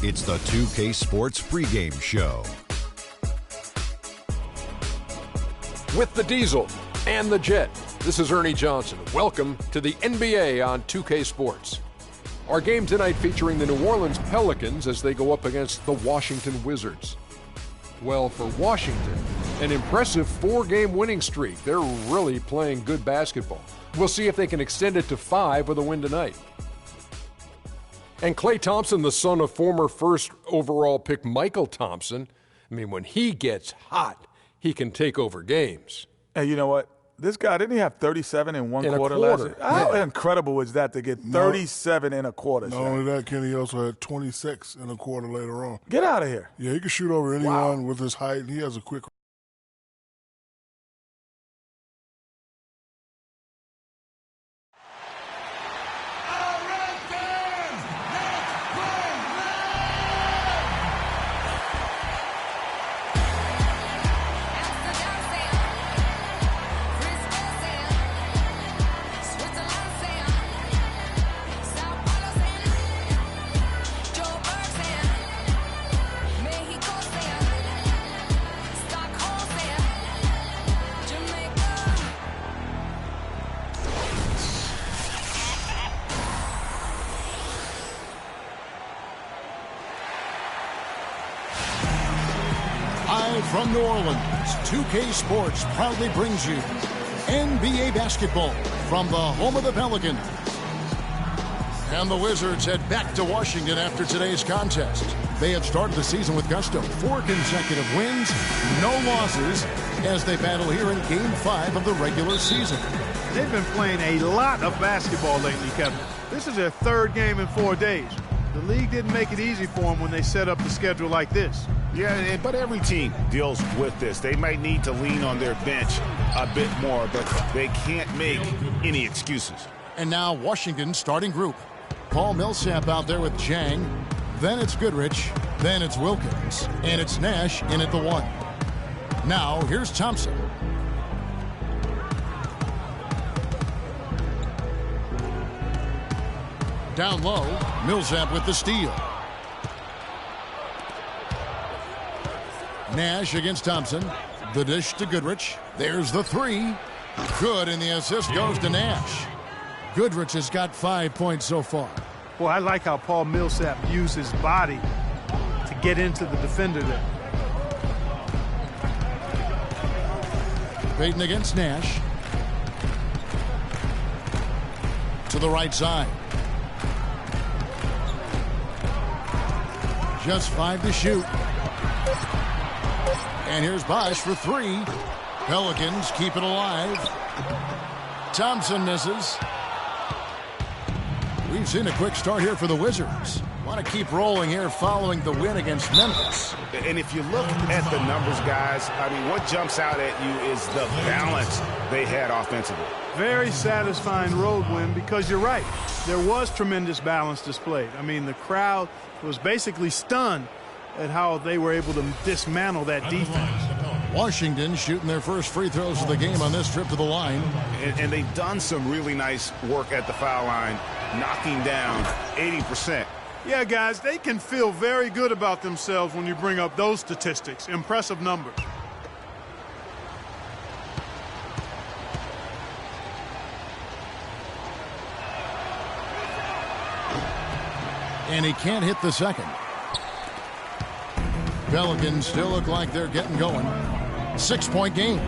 It's the 2K Sports pregame show. With the Diesel and the Jet, this is Ernie Johnson. Welcome to the NBA on 2K Sports. Our game tonight featuring the New Orleans Pelicans as they go up against the Washington Wizards. Well, for Washington, an impressive 4-game winning streak. They're really playing good basketball. We'll see if they can extend it to 5 with a win tonight. And Klay Thompson, the son of former first overall pick Michael Thompson, I mean, when he gets hot, he can take over games. Hey, you know what? This guy, didn't he have 37 in one quarter last year? How incredible is that to get 37 in a quarter? Not only that, Kenny also had 26 in a quarter later on. Get out of here. Yeah, he can shoot over anyone with his height. He has a quick. From New Orleans, 2K Sports proudly brings you NBA basketball from the home of the Pelicans. And the Wizards head back to Washington after today's contest. They have started the season with gusto. 4 consecutive wins, no losses, as they battle here in Game 5 of the regular season. They've been playing a lot of basketball lately, Kevin. This is their 3rd game in 4 days. The league didn't make it easy for them when they set up the schedule like this. Yeah, but every team deals with this. They might need to lean on their bench a bit more, but they can't make any excuses. And now Washington's starting group. Paul Millsap out there with Jang. Then it's Goodrich. Then it's Wilkins. And it's Nash in at the 1. Now here's Thompson. Down low, Millsap with the steal. Nash against Thompson. The dish to Goodrich. There's the 3. Good, and the assist goes to Nash. Goodrich has got 5 points so far. Boy, I like how Paul Millsap used his body to get into the defender there. Payton against Nash. To the right side. Just 5 to shoot. And here's Bosh for 3. Pelicans keep it alive. Thompson misses. We've seen a quick start here for the Wizards. Want to keep rolling here following the win against Memphis. And if you look at the numbers, guys, I mean, what jumps out at you is the balance they had offensively. Very satisfying road win because you're right. There was tremendous balance displayed. I mean, the crowd was basically stunned at how they were able to dismantle that defense. Washington shooting their first free throws of the game on this trip to the line. And they've done some really nice work at the foul line, knocking down 80%. Yeah, guys, they can feel very good about themselves when you bring up those statistics. Impressive numbers. And he can't hit the second. Pelicans still look like they're getting going. 6-point game.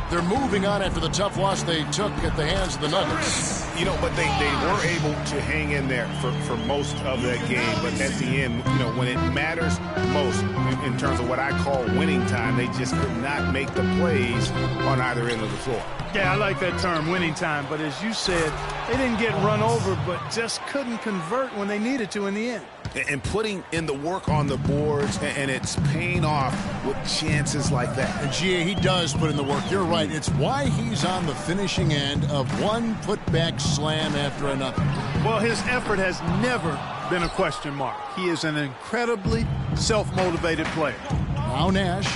They're moving on after the tough loss they took at the hands of the Nuggets. You know, but they were able to hang in there for most of that game. But at the end, you know, when it matters most in terms of what I call winning time, they just could not make the plays on either end of the floor. Yeah, I like that term, winning time. But as you said, they didn't get run over, but just couldn't convert when they needed to in the end. And putting in the work on the boards, and it's paying off with chances like that. And GA, he does put in the work. You're right. It's why he's on the finishing end of one putback slam after another. Well, his effort has never been a question mark. He is an incredibly self-motivated player. Now Nash,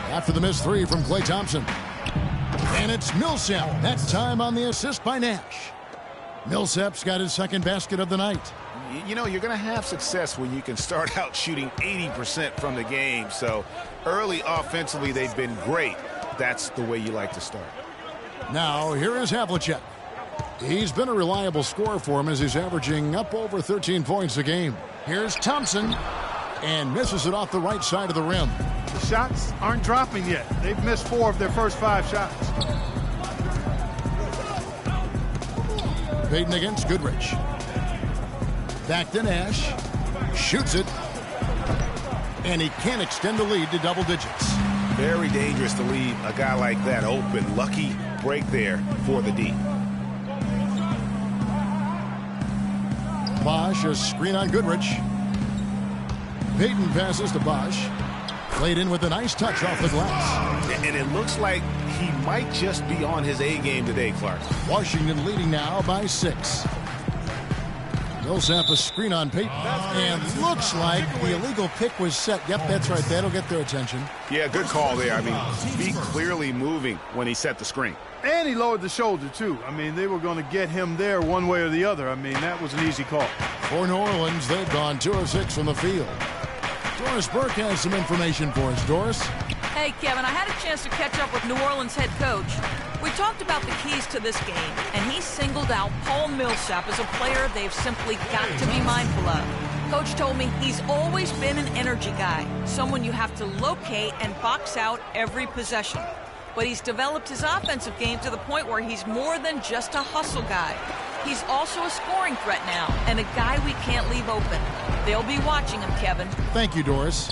after the missed 3 from Klay Thompson. And it's Millsap. That time on the assist by Nash. Millsap's got his second basket of the night. You know, you're going to have success when you can start out shooting 80% from the game. So early offensively, they've been great. That's the way you like to start. Now, here is Havlicek. He's been a reliable scorer for him as he's averaging up over 13 points a game. Here's Thompson, and misses it off the right side of the rim. The shots aren't dropping yet. They've missed 4 of their first 5 shots. Payton against Goodrich. Back to Nash. Shoots it. And he can't extend the lead to double digits. Very dangerous to leave a guy like that open. Lucky break there for the D. Bosch, a screen on Goodrich. Payton passes to Bosch. Played in with a nice touch off the glass. And it looks like he might just be on his A game today, Clark. Washington leading now by 6. Millsap a screen on Payton. And looks like the illegal pick was set. Yep, that's right. That'll get their attention. Yeah, good call there. I mean, be clearly moving when he set the screen. And he lowered the shoulder, too. I mean, they were going to get him there one way or the other. I mean, that was an easy call. For New Orleans, they've gone 2 of 6 from the field. Doris Burke has some information for us. Doris? Hey, Kevin, I had a chance to catch up with New Orleans head coach. We talked about the keys to this game, and he singled out Paul Millsap as a player they've simply got to be mindful of. Coach told me he's always been an energy guy, someone you have to locate and box out every possession. But he's developed his offensive game to the point where he's more than just a hustle guy. He's also a scoring threat now, and a guy we can't leave open. They'll be watching him, Kevin. Thank you, Doris.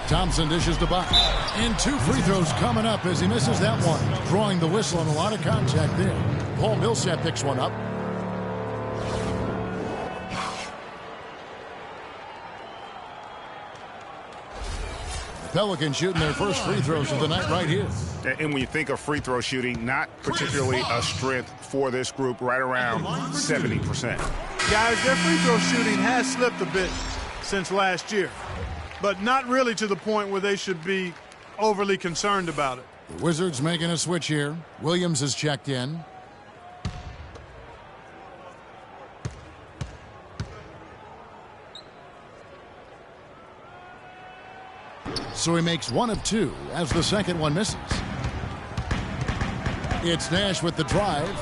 Thompson dishes to Bosch. And 2 free throws coming up as he misses that one. Drawing the whistle and a lot of contact there. Paul Millsap picks one up. Pelicans shooting their first free throws of the night right here. And when you think of free throw shooting, not particularly a strength for this group, right around 70%. Guys, their free throw shooting has slipped a bit since last year, but not really to the point where they should be overly concerned about it. The Wizards making a switch here. Williams has checked in. So he makes 1 of 2 as the second one misses. It's Nash with the drive.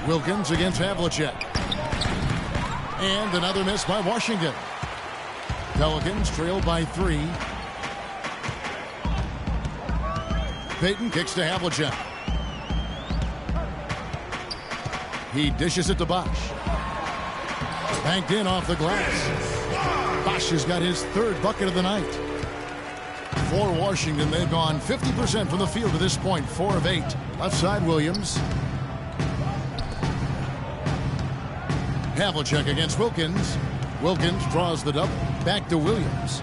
Wilkins against Havlicek. And another miss by Washington. Pelicans trail by 3. Payton kicks to Havlicek. He dishes it to Bosch. Banked in off the glass. Bosch has got his 3rd bucket of the night. For Washington, they've gone 50% from the field to this point, 4 of 8. Left side, Williams. Havlicek against Wilkins. Wilkins draws the double. Back to Williams.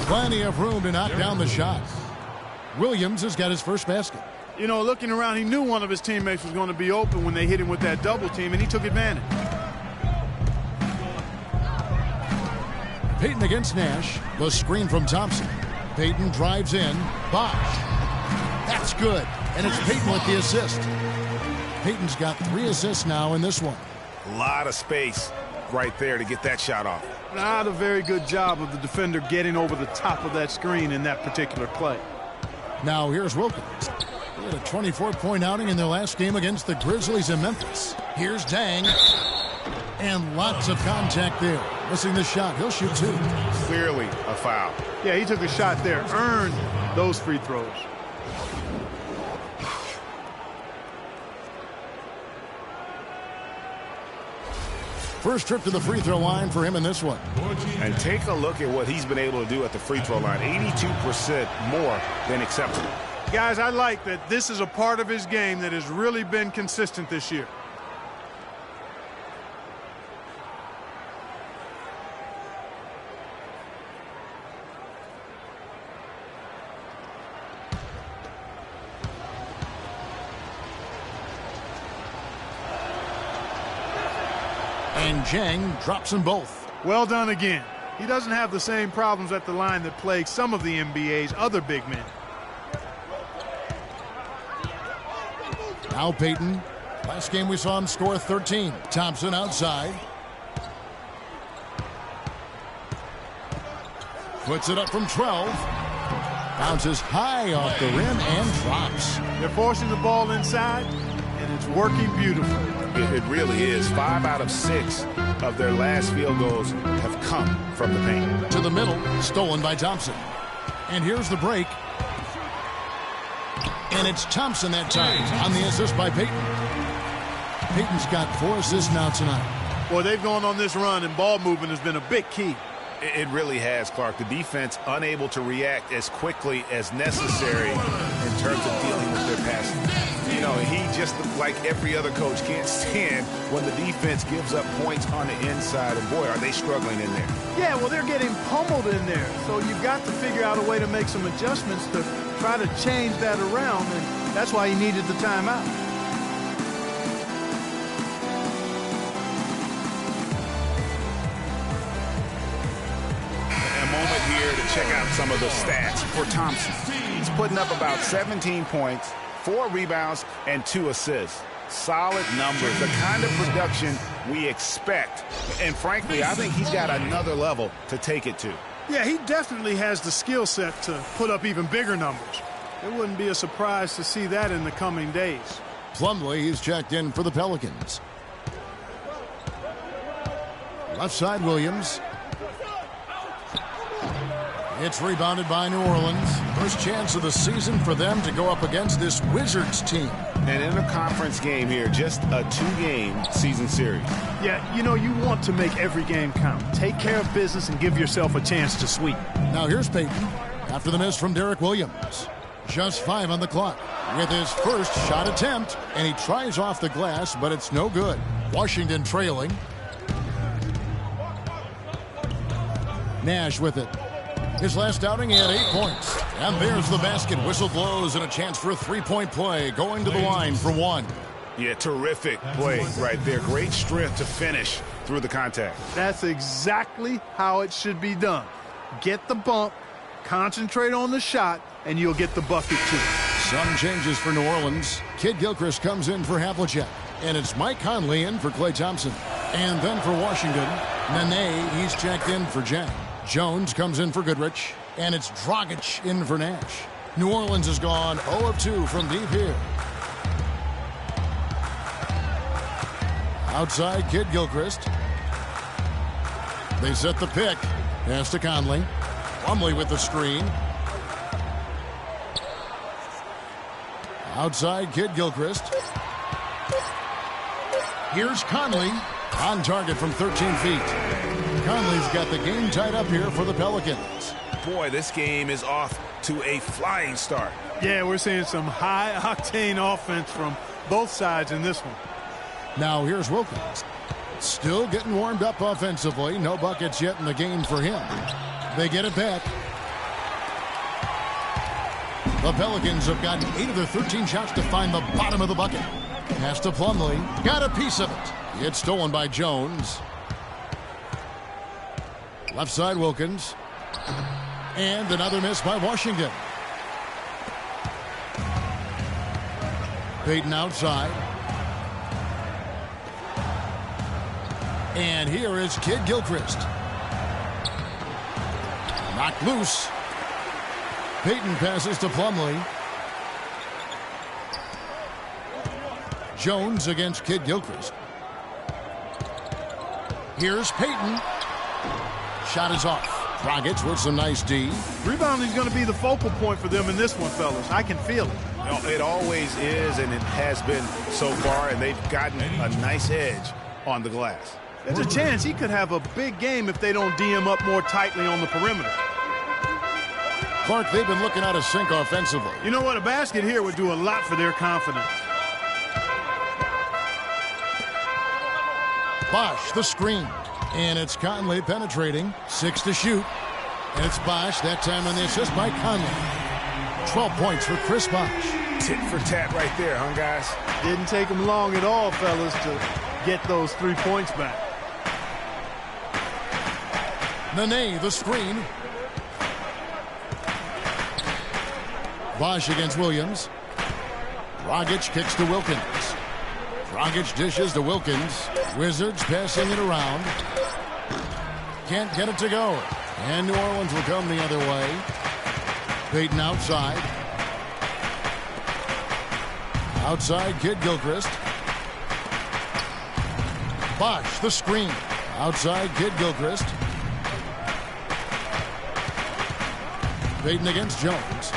Plenty of room to knock down the shot. Williams has got his first basket. You know, looking around, he knew one of his teammates was going to be open when they hit him with that double team, and he took advantage. Payton against Nash. The screen from Thompson. Payton drives in. Bosch. That's good. And it's Payton with the assist. Payton's got 3 assists now in this one. A lot of space right there to get that shot off. Not a very good job of the defender getting over the top of that screen in that particular play. Now here's Wilkins. They had a 24-point outing in their last game against the Grizzlies in Memphis. Here's Dang. And lots of contact there. Missing the shot. He'll shoot 2. Clearly a foul. Yeah, he took a shot there. Earned those free throws. First trip to the free throw line for him in this one. And take a look at what he's been able to do at the free throw line. 82% more than acceptable. Guys, I like that this is a part of his game that has really been consistent this year. And Jang drops them both. Well done again. He doesn't have the same problems at the line that plague some of the NBA's other big men. Now Payton. Last game we saw him score 13. Thompson outside. Puts it up from 12. Bounces high off the rim and drops. They're forcing the ball inside, and it's working beautifully. It really is. 5 out of 6 of their last field goals have come from the paint. To the middle, stolen by Thompson. And here's the break. And it's Thompson that time on the assist by Payton. Payton's got 4 assists now tonight. Boy, they've gone on this run, and ball movement has been a big key. It really has, Clark. The defense unable to react as quickly as necessary in terms of dealing with their passing. You know, he just, like every other coach, can't stand when the defense gives up points on the inside. And boy, are they struggling in there. Yeah, well, they're getting pummeled in there. So you've got to figure out a way to make some adjustments to try to change that around. And that's why he needed the timeout. Check out some of the stats for Thompson. He's putting up about 17 points, 4 rebounds, and 2 assists. Solid numbers, the kind of production we expect. And frankly, I think he's got another level to take it to. Yeah, he definitely has the skill set to put up even bigger numbers. It wouldn't be a surprise to see that in the coming days. Plumlee is checked in for the Pelicans. Left side, Williams. It's rebounded by New Orleans. First chance of the season for them to go up against this Wizards team. And in a conference game here, just a 2-game season series. Yeah, you know, you want to make every game count. Take care of business and give yourself a chance to sweep. Now here's Payton after the miss from Derek Williams. Just 5 on the clock with his first shot attempt. And he tries off the glass, but it's no good. Washington trailing. Nash with it. His last outing, he had 8 points. And there's the basket. Whistle blows and a chance for a 3-point play. Going to the line for 1. Yeah, terrific play right there. Great strength to finish through the contact. That's exactly how it should be done. Get the bump, concentrate on the shot, and you'll get the bucket too. Some changes for New Orleans. Kid Gilchrist comes in for Havlicek. And it's Mike Conley in for Klay Thompson. And then for Washington, Nene, he's checked in for Jack. Jones comes in for Goodrich, and it's Dragic in for Nash. New Orleans has gone 0 of 2 from deep here. Outside, Kid Gilchrist. They set the pick. Pass to Conley. Plumlee with the screen. Outside, Kid Gilchrist. Here's Conley. On target from 13 feet. Conley's got the game tied up here for the Pelicans. Boy, this game is off to a flying start. Yeah, we're seeing some high-octane offense from both sides in this one. Now here's Wilkins. Still getting warmed up offensively. No buckets yet in the game for him. They get it back. The Pelicans have gotten 8 of their 13 shots to find the bottom of the bucket. Pass to Plumlee. Got a piece of it. It's stolen by Jones. Left side, Wilkins. And another miss by Washington. Payton outside. And here is Kid Gilchrist. Knocked loose. Payton passes to Plumlee. Jones against Kid Gilchrist. Here's Payton. Shot is off. Dragic with some nice D. Rebounding is going to be the focal point for them in this one, fellas. I can feel it. No, it always is, and it has been so far, and they've gotten a nice edge on the glass. There's a chance he could have a big game if they don't D him up more tightly on the perimeter. Clark, they've been looking out of sync offensively. You know what? A basket here would do a lot for their confidence. Bosh, the screen. And it's Conley penetrating. 6 to shoot. And it's Bosh, that time on the assist by Conley. 12 points for Chris Bosh. Tit for tat right there, huh, guys? Didn't take him long at all, fellas, to get those 3 points back. Nene, the screen. Bosh against Williams. Dragic kicks to Wilkins. Dragic dishes to Wilkins. Wizards passing it around. Can't get it to go. And New Orleans will come the other way. Payton outside. Outside, Kidd-Gilchrist. Bosh, the screen. Outside, Kidd-Gilchrist. Payton against Jones.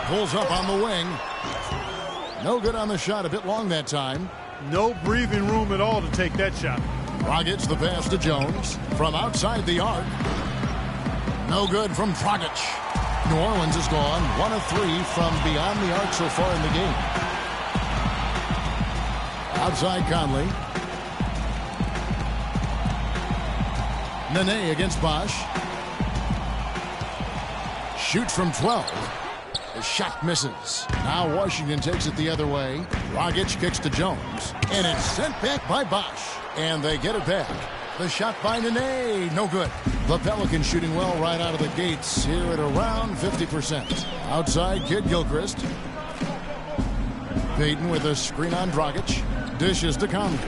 Pulls up on the wing. No good on the shot. A bit long that time. No breathing room at all to take that shot. Dragic the pass to Jones. From outside the arc. No good from Dragic. New Orleans is gone 1 of 3 from beyond the arc so far in the game. Outside Conley. Nene against Bosh. Shoots from 12. The shot misses. Now Washington takes it the other way. Dragic kicks to Jones. And it's sent back by Bosh. And they get it back. The shot by Nene. No good. The Pelicans shooting well right out of the gates here at around 50%. Outside Kidd-Gilchrist. Payton with a screen on Dragic. Dishes to Conley.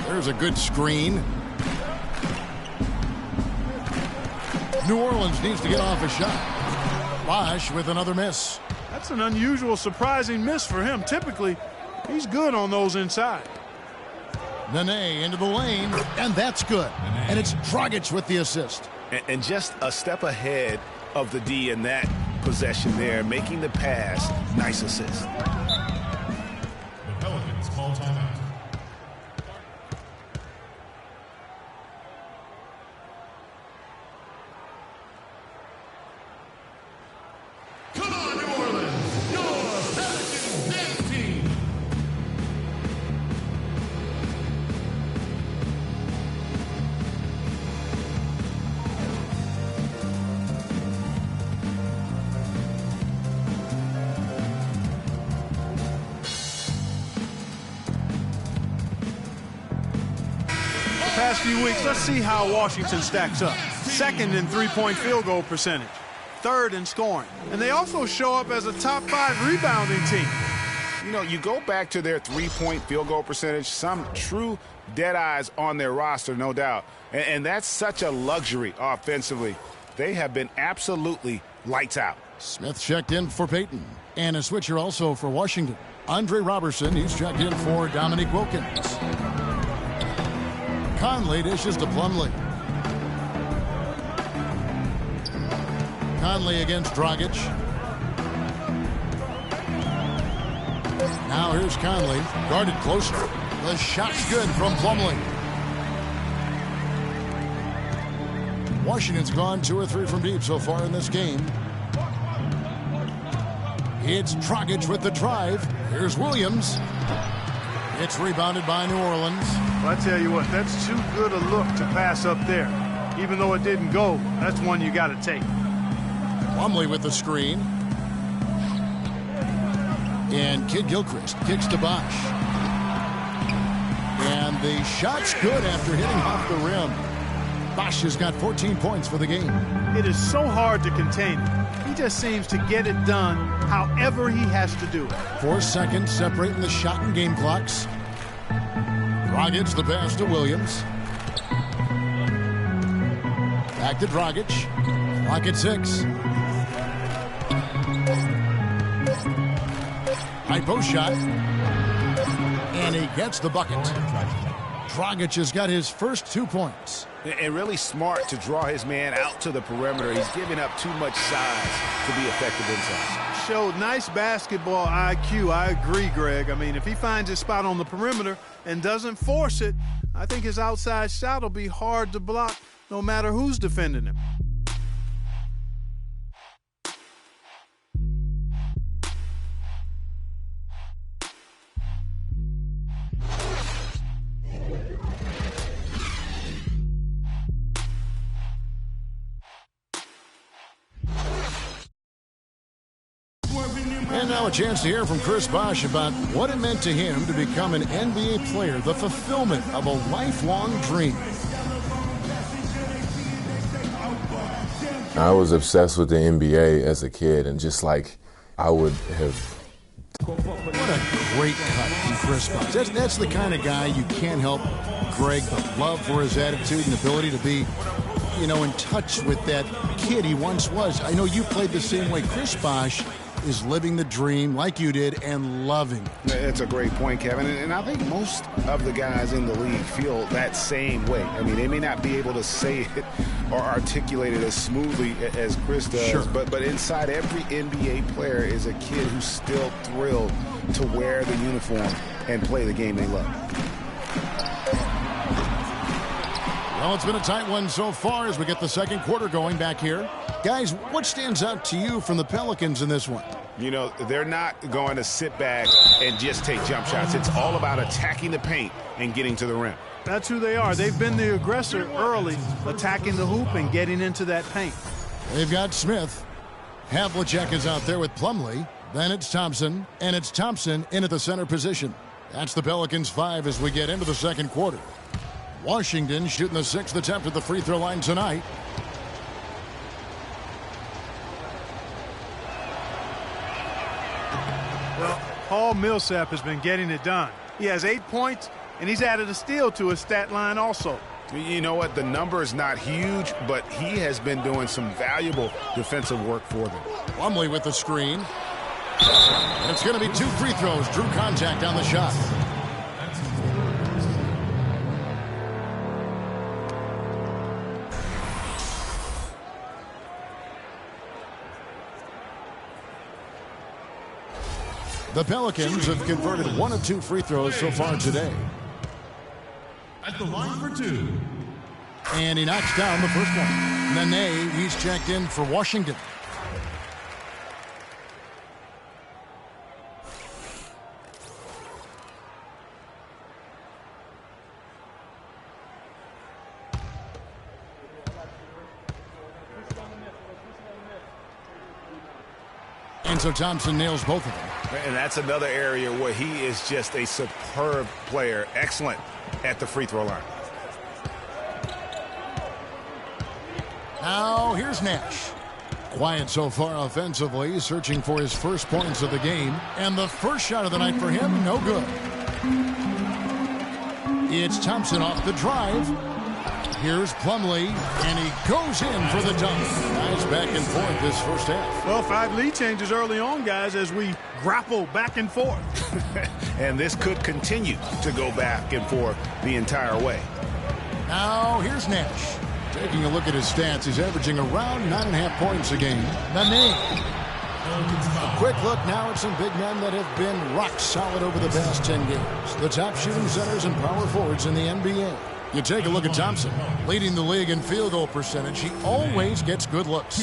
There's a good screen. New Orleans needs to get off a shot. Bosh with another miss. That's an unusual, surprising miss for him. Typically, he's good on those inside. Nene into the lane, and that's good. And it's Dragic with the assist. And just a step ahead of the D in that possession there, making the pass. Nice assist. The Pelicans call timeout. Come on, New Orleans, your Pelicans dance team. Past few weeks, let's see how Washington stacks up. Second in three-point field goal percentage. Third in scoring. And they also show up as a top 5 rebounding team. You know, you go back to their three-point field goal percentage, some true dead eyes on their roster, no doubt. And that's such a luxury offensively. They have been absolutely lights out. Smith checked in for Payton. And a switcher also for Washington. Andre Robertson, he's checked in for Dominique Wilkins. Conley dishes to Plumlee. Conley against Dragic. Now here's Conley, guarded closer. The shot's good from Plumlee. Washington's gone 2 or 3 from deep so far in this game. It's Dragic with the drive. Here's Williams. It's rebounded by New Orleans. Well, I tell you what, that's too good a look to pass up there. Even though it didn't go, that's one you got to take. Plumlee with the screen. And Kidd-Gilchrist kicks to Bosh. And the shot's good after hitting off the rim. Bosh has got 14 points for the game. It is so hard to contain him. He just seems to get it done however he has to do it. 4 seconds separating the shot and game clocks. Dragic the pass to Williams. Back to Dragic. Clock at 6. High post shot. And he gets the bucket. Dragic has got his first 2 points. And really smart to draw his man out to the perimeter. He's giving up too much size to be effective inside. Showed nice basketball IQ. I agree, Greg. I mean, if he finds his spot on the perimeter and doesn't force it, I think his outside shot will be hard to block no matter who's defending him. And now a chance to hear from Chris Bosh about what it meant to him to become an NBA player, the fulfillment of a lifelong dream. I was obsessed with the NBA as a kid, and just like I would have. What a great cut from Chris Bosh. That's the kind of guy you can't help, Greg, but love for his attitude and ability to be, you know, in touch with that kid he once was. I know you played the same way. Chris Bosh is living the dream like you did and loving it. That's a great point, Kevin. And I think most of the guys in the league feel that same way. I mean, they may not be able to say it or articulate it as smoothly as Chris does, sure. but inside every NBA player is a kid who's still thrilled to wear the uniform and play the game they love. Well, it's been a tight one so far as we get the second quarter going back here. Guys, what stands out to you from the Pelicans in this one? You know, they're not going to sit back and just take jump shots. It's all about attacking the paint and getting to the rim. That's who they are. They've been the aggressor early, attacking the hoop and getting into that paint. They've got Smith. Havlicek is out there with Plumlee. Then it's Thompson, and it's Thompson in at the center position. That's the Pelicans 5 as we get into the second quarter. Washington shooting the 6th attempt at the free throw line tonight. Well, Paul Millsap has been getting it done. He has 8 points, and he's added a steal to his stat line also. You know what? The number is not huge, but he has been doing some valuable defensive work for them. Plumlee with the screen. And it's going to be 2 free throws. Drew contact on the shot. The Pelicans have converted 1 of 2 free throws so far today. At the line for 2. And he knocks down the first one. Nene, he's checked in for Washington. And so Thompson nails both of them. And that's another area where he is just a superb player. Excellent at the free throw line. Now here's Nash. Quiet so far offensively, searching for his first points of the game. And the first shot of the night for him, no good. It's Thompson off the drive. Here's Plumlee, and he goes in for the dunk. Nice back and forth this first half. Well, 5 lead changes early on, guys, as we grapple back and forth. And this could continue to go back and forth the entire way. Now here's Nash. Taking a look at his stats, he's averaging around 9.5 points a game. Nene. A quick look now at some big men that have been rock solid over the past 10 games. The top shooting centers and power forwards in the NBA. You take a look at Thompson, leading the league in field goal percentage. He always gets good looks.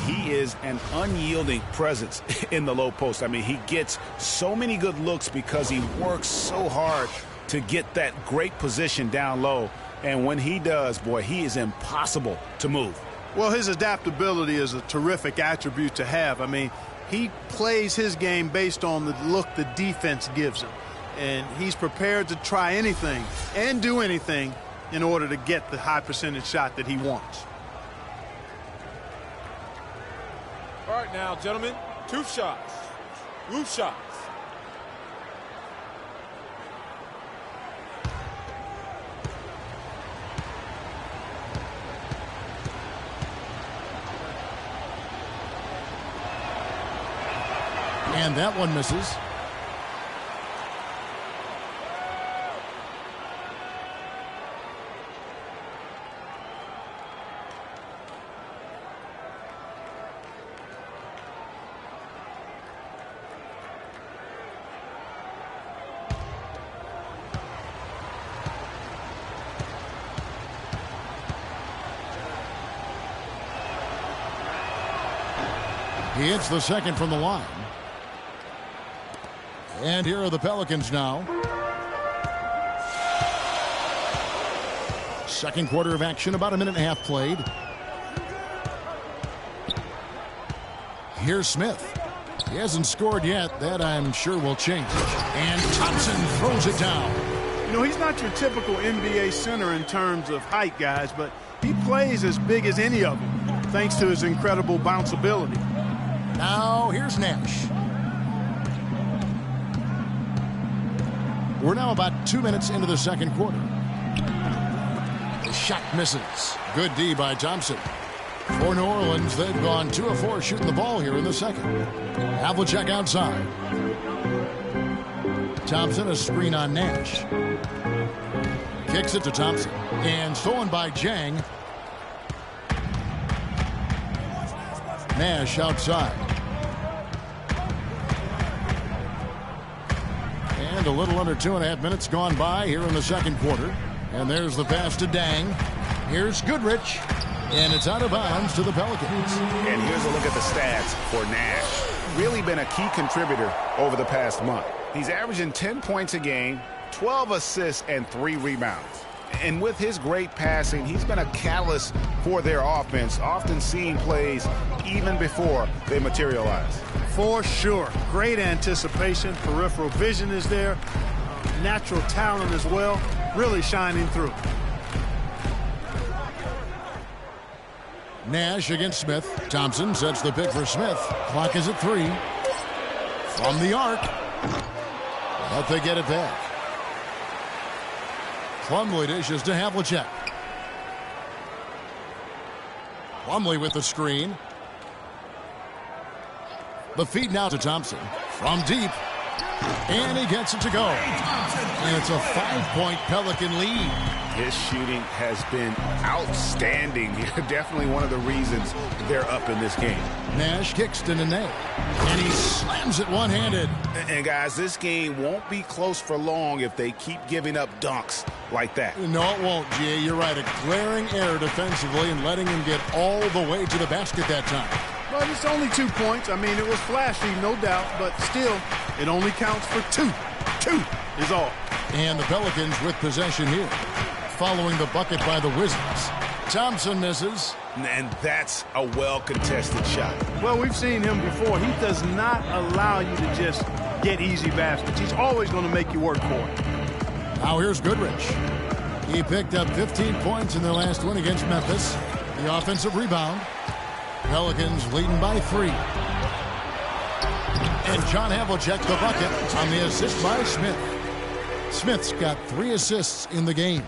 He is an unyielding presence in the low post. I mean, he gets so many good looks because he works so hard to get that great position down low. And when he does, boy, he is impossible to move. Well, his adaptability is a terrific attribute to have. I mean, he plays his game based on the look the defense gives him. And he's prepared to try anything and do anything in order to get the high percentage shot that he wants. All right now, gentlemen, 2 shots. Roof shots. And that one misses. He hits the second from the line. And here are the Pelicans now. Second quarter of action, about 1.5 minutes played. Here's Smith. He hasn't scored yet. That, I'm sure, will change. And Thompson throws it down. You know, he's not your typical NBA center in terms of height, guys, but he plays as big as any of them. thanks to his incredible bounceability. Now here's Nash. We're now about 2 minutes into the second quarter. The shot misses. Good D by Thompson. For New Orleans, they've gone 2 of 4 shooting the ball here in the second. Havlicek outside. Thompson, a screen on Nash. Kicks it to Thompson. And stolen by Jang. Nash outside. And a little under 2.5 minutes gone by here in the second quarter. And there's the pass to Dang. Here's Goodrich. And it's out of bounds to the Pelicans. And here's a look at the stats for Nash. Really been a key contributor over the past month. He's averaging 10 points a game, 12 assists, and 3 rebounds. And with his great passing, he's been a catalyst for their offense, often seeing plays even before they materialize. For sure. Great anticipation. Peripheral vision is there. Natural talent as well. Really shining through. Nash against Smith. Thompson sets the pick for Smith. Clock is at 3. From the arc. But they get it back. Plumlee dishes to Havlicek. Plumlee with the screen. The feed now to Thompson. From deep. And he gets it to go. And it's a 5-point Pelican lead. His shooting has been outstanding. Definitely one of the reasons they're up in this game. Nash kicks to Nene. And he slams it one-handed. And guys, this game won't be close for long if they keep giving up dunks like that. No, it won't, G.A. You're right. A glaring error defensively and letting him get all the way to the basket that time. But it's only 2 points. I mean, it was flashy, no doubt. But still, it only counts for 2. 2 is all. And the Pelicans with possession here. Following the bucket by the Wizards. Thompson misses. And that's a well-contested shot. Well, we've seen him before. He does not allow you to just get easy baskets. He's always going to make you work for it. Now here's Goodrich. He picked up 15 points in their last win against Memphis. The offensive rebound. Pelicans leading by 3. And John Havlicek the bucket on the assist by Smith. Smith's got 3 assists in the game.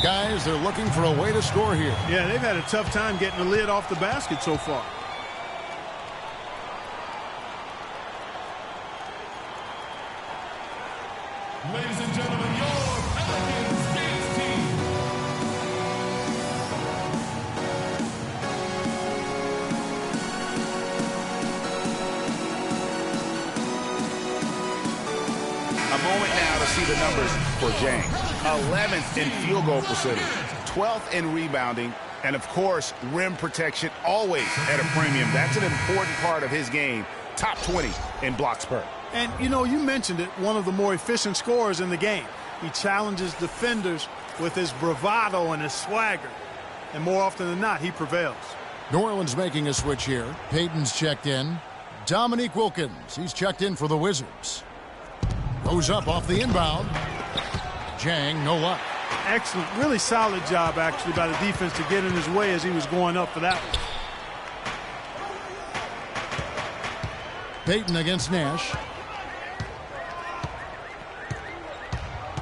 Guys, they're looking for a way to score here. Yeah, they've had a tough time getting the lid off the basket so far. Ladies and gentlemen, your Pelicans Games team. A moment now to see the numbers for Jang. 11th in field goal percentage, 12th in rebounding, and of course, rim protection always at a premium. That's an important part of his game. Top 20 in blocks per. And, you know, you mentioned it, one of the more efficient scorers in the game. He challenges defenders with his bravado and his swagger. And more often than not, he prevails. New Orleans making a switch here. Payton's checked in. Dominique Wilkins, he's checked in for the Wizards. Goes up off the inbound. Jang, no luck. Excellent. Really solid job, actually, by the defense to get in his way as he was going up for that one. Payton against Nash.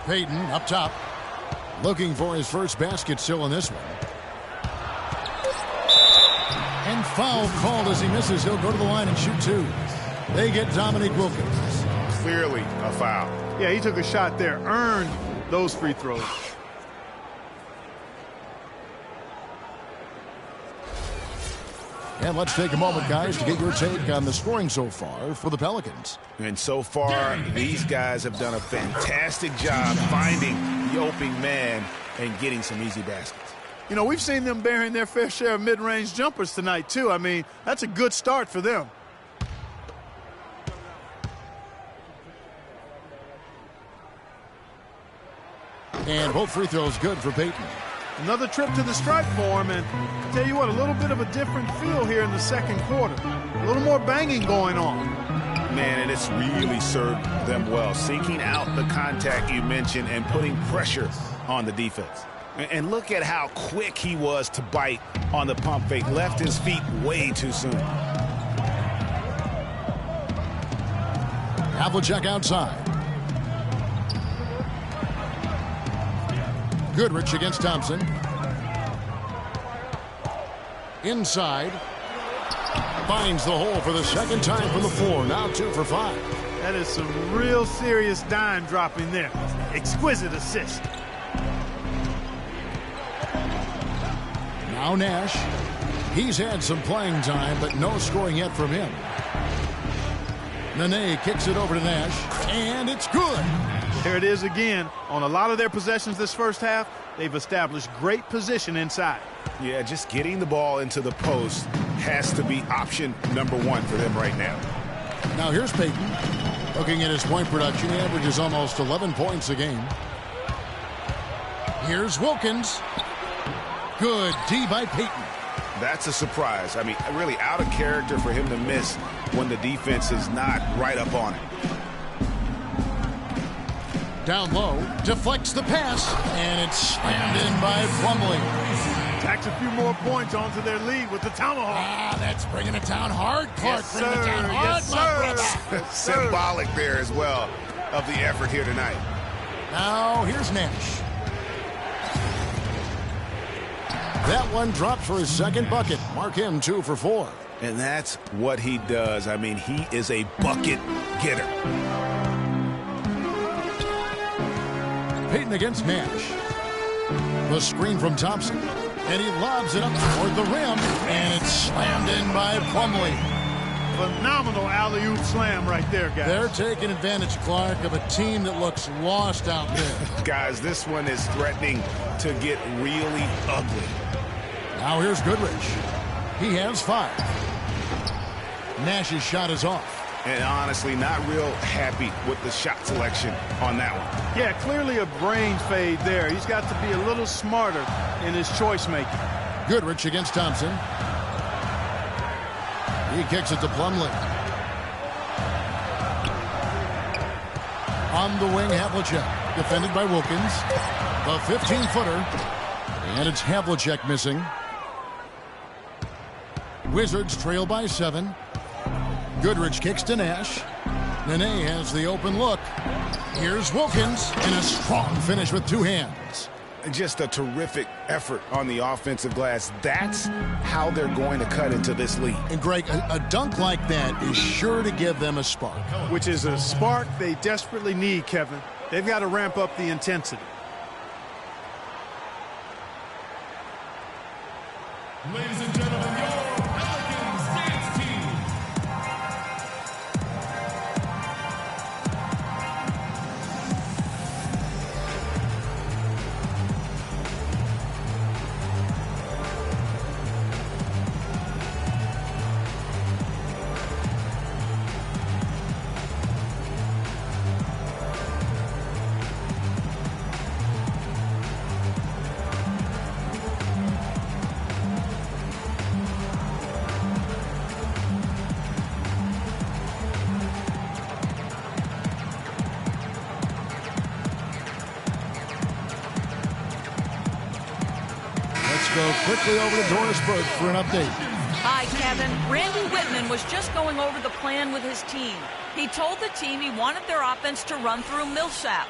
Payton up top. Looking for his first basket still in this one. And foul called as he misses. He'll go to the line and shoot 2. They get Dominique Wilkins. Clearly a foul. Yeah, he took a shot there. Earned those free throws. And let's take a moment, guys, to get your take on the scoring so far for the Pelicans. And so far, these guys have done a fantastic job finding the open man and getting some easy baskets. You know, we've seen them bearing their fair share of mid-range jumpers tonight, too. I mean, that's a good start for them. And both free throws good for Payton. Another trip to the stripe for him, and I tell you what, a little bit of a different feel here in the second quarter. A little more banging going on. Man, and it's really served them well. Seeking out the contact you mentioned and putting pressure on the defense. And look at how quick he was to bite on the pump fake. Left his feet way too soon. Havlicek outside. Goodrich against Thompson. Inside. Finds the hole for the second time from the floor. Now 2 for 5. That is some real serious dime dropping there. Exquisite assist. Now Nash. He's had some playing time, but no scoring yet from him. Nene kicks it over to Nash, and it's good. There it is again. On a lot of their possessions this first half, they've established great position inside. Yeah, just getting the ball into the post has to be option number 1 for them right now. Now here's Payton. Looking at his point production, he averages almost 11 points a game. Here's Wilkins. Good D by Payton. That's a surprise. I mean, really out of character for him to miss when the defense is not right up on it. Down low, deflects the pass, and it's slammed in by Plumlee. Tacks a few more points onto their lead with the tomahawk. Ah, that's bringing it down hard, Clark. Yes, bringing it down hard, yes, my brother. Yes, Symbolic there as well of the effort here tonight. Now here's Nash. That one drops for his second bucket. Mark him 2 for 4. And that's what he does. I mean, he is a bucket getter. Payton against Nash. The screen from Thompson. And he lobs it up toward the rim. And it's slammed in by Plumlee. Phenomenal alley-oop slam right there, guys. They're taking advantage, Clark, of a team that looks lost out there. Guys, this one is threatening to get really ugly. Now here's Goodrich. He has 5. Nash's shot is off. And honestly, not real happy with the shot selection on that one. Yeah, clearly a brain fade there. He's got to be a little smarter in his choice making. Goodrich against Thompson. He kicks it to Plumlee. On the wing, Havlicek. Defended by Wilkins. The 15-footer. And it's Havlicek missing. Wizards trail by 7. Goodrich kicks to Nash. Nene has the open look. Here's Wilkins in a strong finish with 2 hands. Just a terrific effort on the offensive glass. That's how they're going to cut into this lead. And Greg, a dunk like that is sure to give them a spark. Which is a spark they desperately need, Kevin. They've got to ramp up the intensity. Ladies and gentlemen, your Pelicans dance team. Go quickly over to Doris Burke for an update. Hi, Kevin. Randy Whitman was just going over the plan with his team. He told the team he wanted their offense to run through Millsap.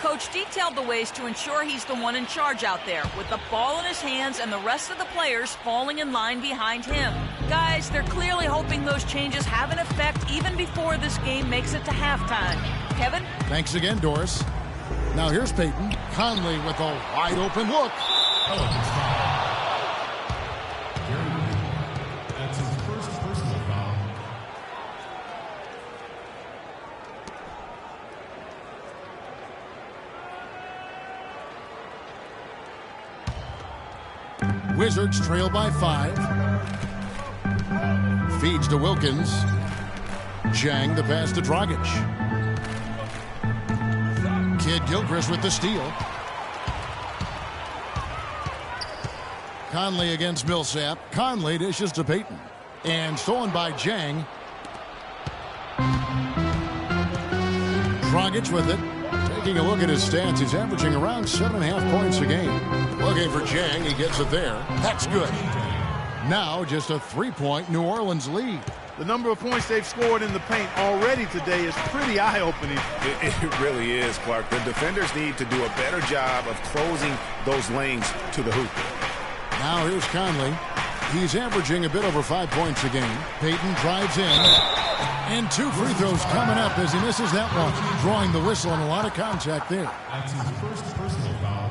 Coach detailed the ways to ensure he's the one in charge out there, with the ball in his hands and the rest of the players falling in line behind him. Guys, they're clearly hoping those changes have an effect even before this game makes it to halftime. Kevin? Thanks again, Doris. Now here's Payton. Conley with a wide open look. That's his first personal foul. Wizards trail by 5. Feeds to Wilkins. Jang the pass to Dragic. Kid Gilchrist with the steal. Conley against Millsap. Conley dishes to Payton. And stolen by Jang. Dragic with it. Taking a look at his stats, he's averaging around 7.5 points a game. Looking for Jang, he gets it there. That's good. Now just a 3-point New Orleans lead. The number of points they've scored in the paint already today is pretty eye-opening. It really is, Clark. The defenders need to do a better job of closing those lanes to the hoop. Now here's Conley. He's averaging a bit over 5 points a game. Payton drives in. And 2 free throws coming up as he misses that one. Drawing the whistle and a lot of contact there. That's his first personal foul.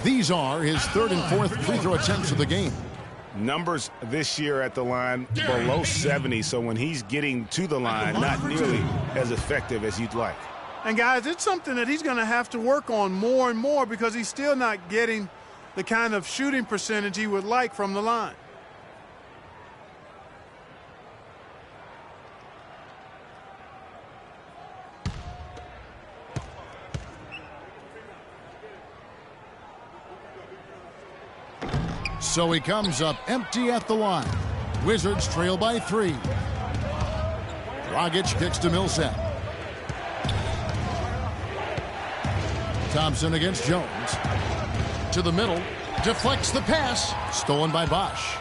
These are his 3rd and 4th free throw attempts of the game. Numbers this year at the line below 70, so when he's getting to the line, not nearly as effective as you'd like. And, guys, it's something that he's going to have to work on more and more because he's still not getting the kind of shooting percentage he would like from the line. So he comes up empty at the line. Wizards trail by 3. Dragic kicks to Millsap. Thompson against Jones. To the middle. Deflects the pass. Stolen by Bosch.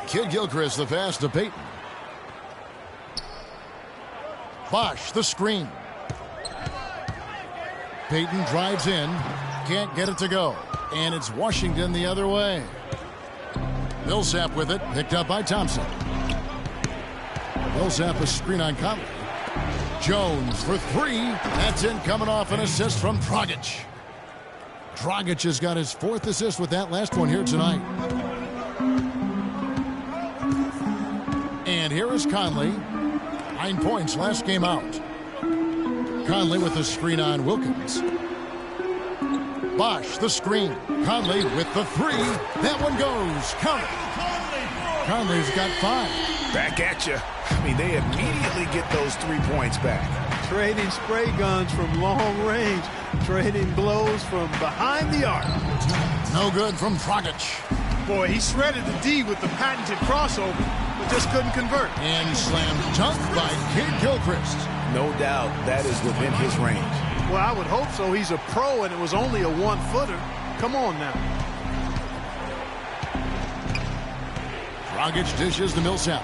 Kidd-Gilchrist the pass to Payton. Bosch the screen. Payton drives in. Can't get it to go. And it's Washington the other way. Millsap with it. Picked up by Thompson. Millsap a screen on Conley. Jones for 3. That's in, coming off an assist from Dragic. Dragic has got his 4th assist with that last one here tonight. And here is Conley. 9 points last game out. Conley with the screen on Wilkins. Bosch the screen. Conley with the 3. That one goes. Count it. Conley's got 5. Back at you. I mean, they immediately get those 3 points back. Trading spray guns from long range. Trading blows from behind the arc. No good from Dragic. Boy, he shredded the D with the patented crossover, but just couldn't convert. And slam dunk by Kidd-Gilchrist. No doubt that is within his range. Well, I would hope so. He's a pro, and it was only a 1-footer. Come on now. Dragic dishes to Millsap.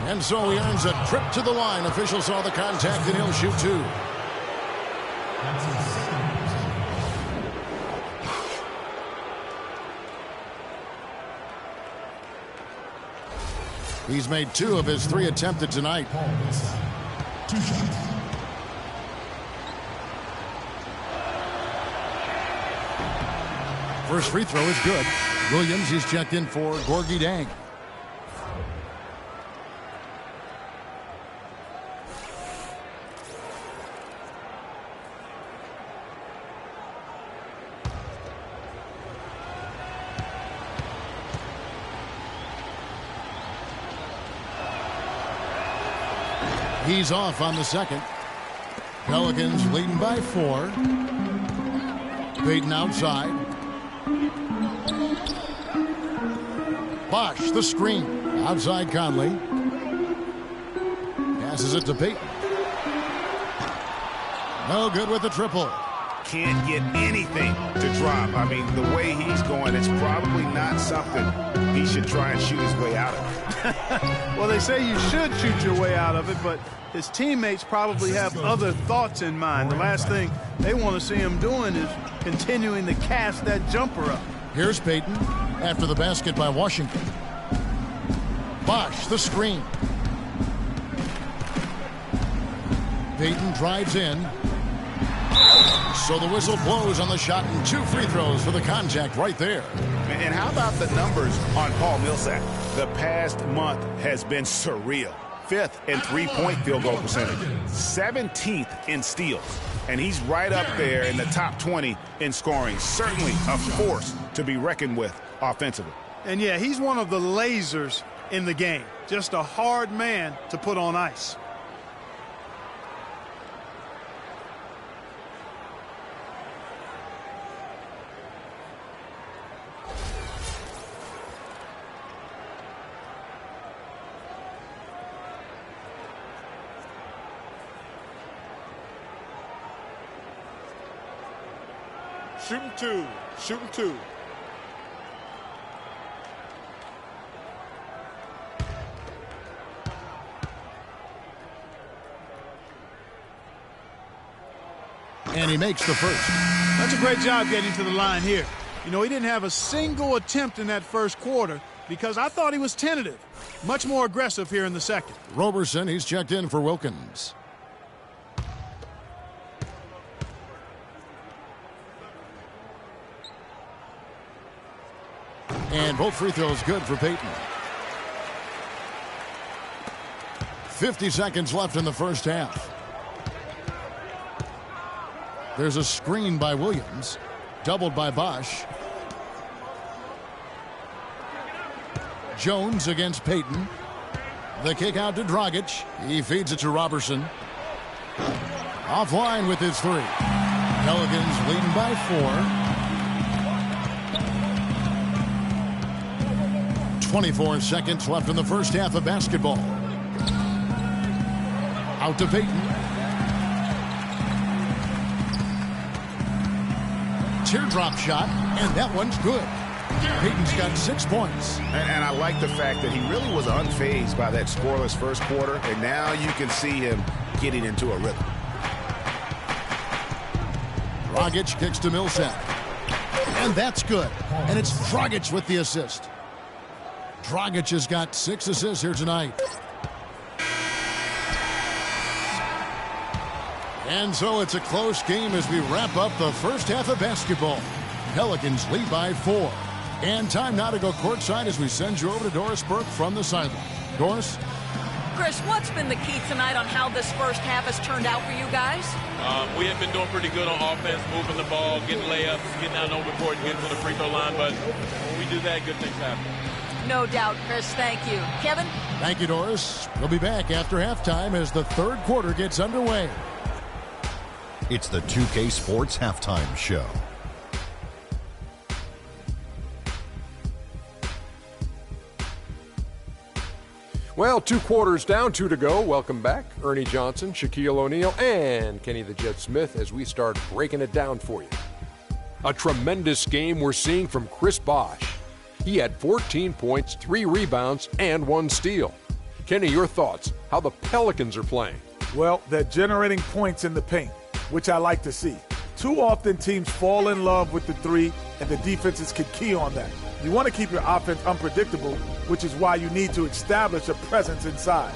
And so he earns a trip to the line. Official saw the contact, and he'll shoot 2. He's made 2 of his 3 attempted tonight. 2 shots. First free throw is good. Williams is checked in for Gorgui Dieng. He's off on the second. Pelicans leading by 4. Payton outside. Bosch the screen. Outside Conley. Passes it to Payton. No good with the triple. Can't get anything to drop. I mean, the way he's going, it's probably not something he should try and shoot his way out of. Well, they say you should shoot your way out of it, but his teammates probably have other thoughts in mind. The last thing they want to see him doing is continuing to cast that jumper up. Here's Payton after the basket by Washington. Bosch the screen. Payton drives in. So the whistle blows on the shot and 2 free throws for the contact right there. And how about the numbers on Paul Millsap? The past month has been surreal. 5th in 3-point field goal percentage. 17th in steals. And he's right up there in the top 20 in scoring. Certainly a force to be reckoned with offensively. And yeah, he's one of the lasers in the game. Just a hard man to put on ice. Shooting two. Shooting two. And he makes the first. That's a great job getting to the line here. You know, he didn't have a single attempt in that first quarter because I thought he was tentative. Much more aggressive here in the second. Roberson, he's checked in for Wilkins. And both free throws good for Payton. 50 seconds left in the first half. There's a screen by Williams. Doubled by Bosch. Jones against Payton. The kick out to Dragic. He feeds it to Roberson. Offline with his three. Pelicans leading by 4. 24 seconds left in the first half of basketball. Out to Payton. Teardrop shot, and that one's good. Payton's got 6 points. And I like the fact that he really was unfazed by that scoreless first quarter, and now you can see him getting into a rhythm. Dragic kicks to Millsap. And that's good. And it's Dragic with the assist. Dragic has got 6 assists here tonight. And so it's a close game as we wrap up the first half of basketball. Pelicans lead by 4. And time now to go courtside as we send you over to Doris Burke from the sideline. Doris? Chris, what's been the key tonight on how this first half has turned out for you guys? We have been doing pretty good on offense, moving the ball, getting layups, getting out on the court, and getting to the free throw line. But when we do that, good things happen. No doubt, Chris. Thank you. Kevin? Thank you, Doris. We'll be back after halftime as the third quarter gets underway. It's the 2K Sports Halftime Show. Well, 2 quarters down, 2 to go. Welcome back, Ernie Johnson, Shaquille O'Neal, and Kenny the Jet Smith as we start breaking it down for you. A tremendous game we're seeing from Chris Bosh. He had 14 points, 3 rebounds, and 1 steal. Kenny, your thoughts, how the Pelicans are playing? Well, they're generating points in the paint, which I like to see. Too often teams fall in love with the three, and the defenses can key on that. You want to keep your offense unpredictable, which is why you need to establish a presence inside.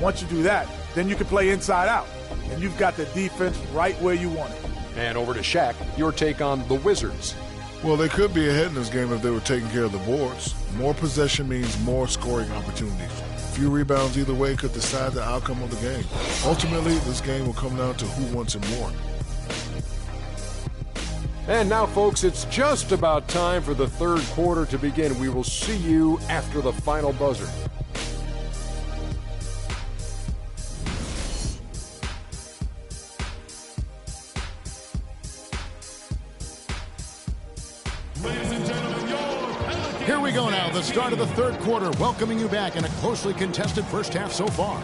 Once you do that, then you can play inside out, and you've got the defense right where you want it. And over to Shaq, your take on the Wizards. Well, they could be ahead in this game if they were taking care of the boards. More possession means more scoring opportunities. Few rebounds either way could decide the outcome of the game. Ultimately, this game will come down to who wants it more. And now, folks, it's just about time for the third quarter to begin. We will see you after the final buzzer. Here we go now, the start of the third quarter, welcoming you back in a closely contested first half so far.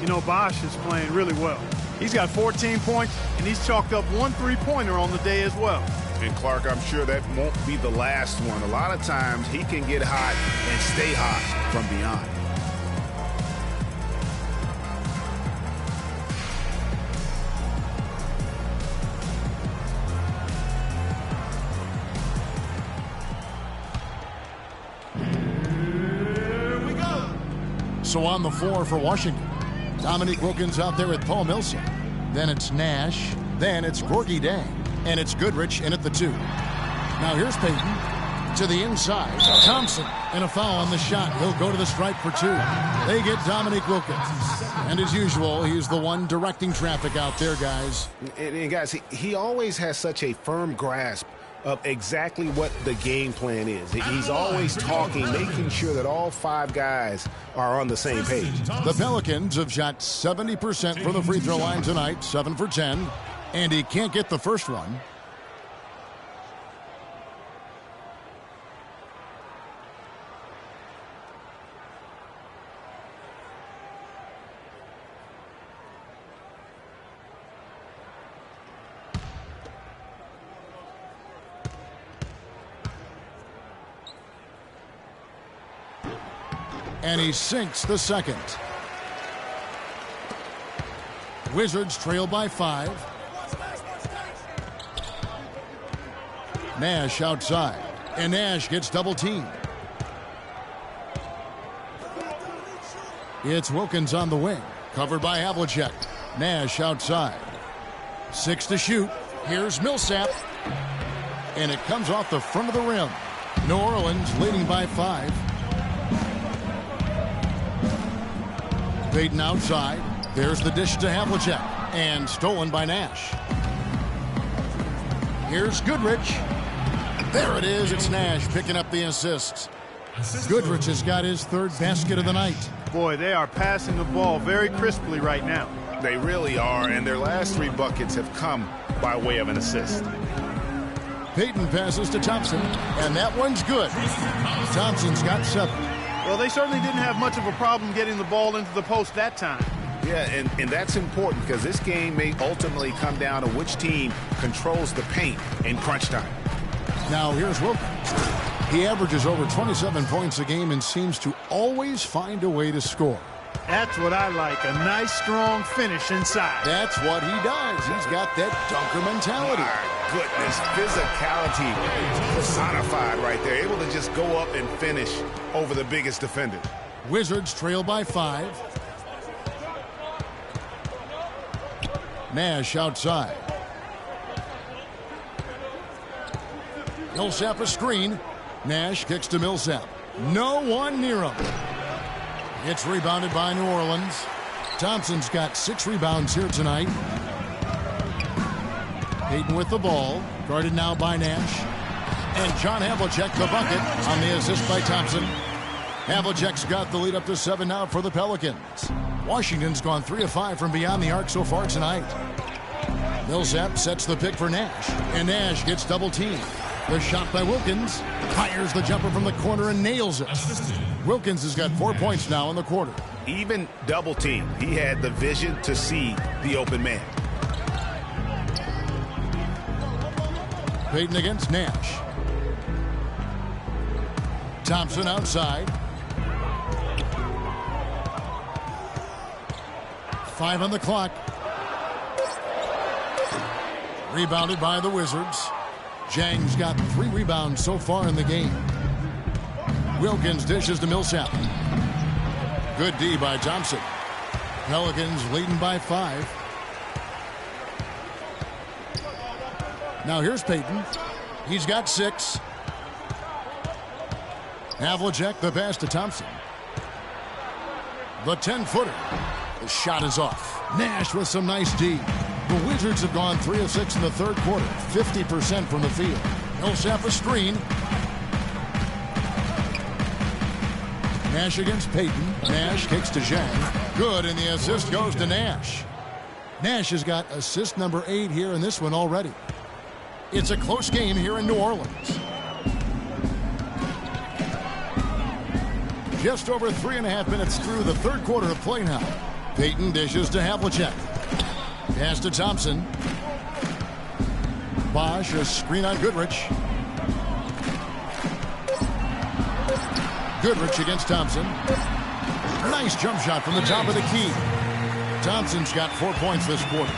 You know, Bosh is playing really well. He's got 14 points, and he's chalked up 1 3-pointer on the day as well. And Clark, I'm sure that won't be the last one. A lot of times he can get hot and stay hot from beyond. So on the floor for Washington, Dominique Wilkins out there with Paul Millsap. Then it's Nash. Then it's Gorgui Dieng. And it's Goodrich in at the 2. Now here's Payton to the inside. Thompson and a foul on the shot. He'll go to the stripe for 2. They get Dominique Wilkins. And as usual, he's the one directing traffic out there, guys. And guys, he always has such a firm grasp of exactly what the game plan is. He's always talking, making sure that all 5 guys are on the same page. The Pelicans have shot 70% from the free throw line tonight, 7 for 10, and he can't get the first one. And he sinks the second. Wizards trail by 5. Nash outside. And Nash gets double teamed. It's Wilkins on the wing. Covered by Havlicek. Nash outside. 6 to shoot. Here's Millsap. And it comes off the front of the rim. New Orleans leading by 5. Payton outside. There's the dish to Havlicek. And stolen by Nash. Here's Goodrich. There it is. It's Nash picking up the assist. Goodrich has got his 3rd basket of the night. Boy, they are passing the ball very crisply right now. They really are, and their last 3 buckets have come by way of an assist. Payton passes to Thompson, and that one's good. Thompson's got 7. Well, they certainly didn't have much of a problem getting the ball into the post that time. Yeah, and that's important because this game may ultimately come down to which team controls the paint in crunch time. Now here's Wilkins. He averages over 27 points a game and seems to always find a way to score. That's what I like, a nice, strong finish inside. That's what he does. He's got that dunker mentality. My goodness, physicality personified right there. Able to just go up and finish over the biggest defender. Wizards trail by 5. Nash outside. Millsap a screen. Nash kicks to Millsap. No one near him. It's rebounded by New Orleans. Thompson's got 6 rebounds here tonight. Payton with the ball. Guarded now by Nash. And John Havlicek the bucket on the assist by Thompson. Havlicek's got the lead up to 7 now for the Pelicans. Washington's gone 3 of 5 from beyond the arc so far tonight. Millsap sets the pick for Nash. And Nash gets double teamed. The shot by Wilkins. Fires the jumper from the corner and nails it. Wilkins has got 4 points now in the quarter. Even double team. He had the vision to see the open man. Payton against Nash. Thompson outside. 5 on the clock. Rebounded by the Wizards. Zhang's got 3 rebounds so far in the game. Wilkins dishes to Millsap. Good D by Thompson. Pelicans leading by 5. Now here's Payton. He's got 6. Havlicek the pass to Thompson. The 10-footer. The shot is off. Nash with some nice D. The Wizards have gone 3 of 6 in the 3rd quarter. 50% from the field. Millsap a screen. Nash against Payton. Nash kicks to Zhang. Good, and the assist goes to Nash. Nash has got assist number 8 here in this one already. It's a close game here in New Orleans. Just over 3.5 minutes through the 3rd quarter of play now. Payton dishes to Havlicek. Pass to Thompson. Bosch, a screen on Goodrich. Goodrich against Thompson. Nice jump shot from the top of the key. Thompson's got 4 points this quarter.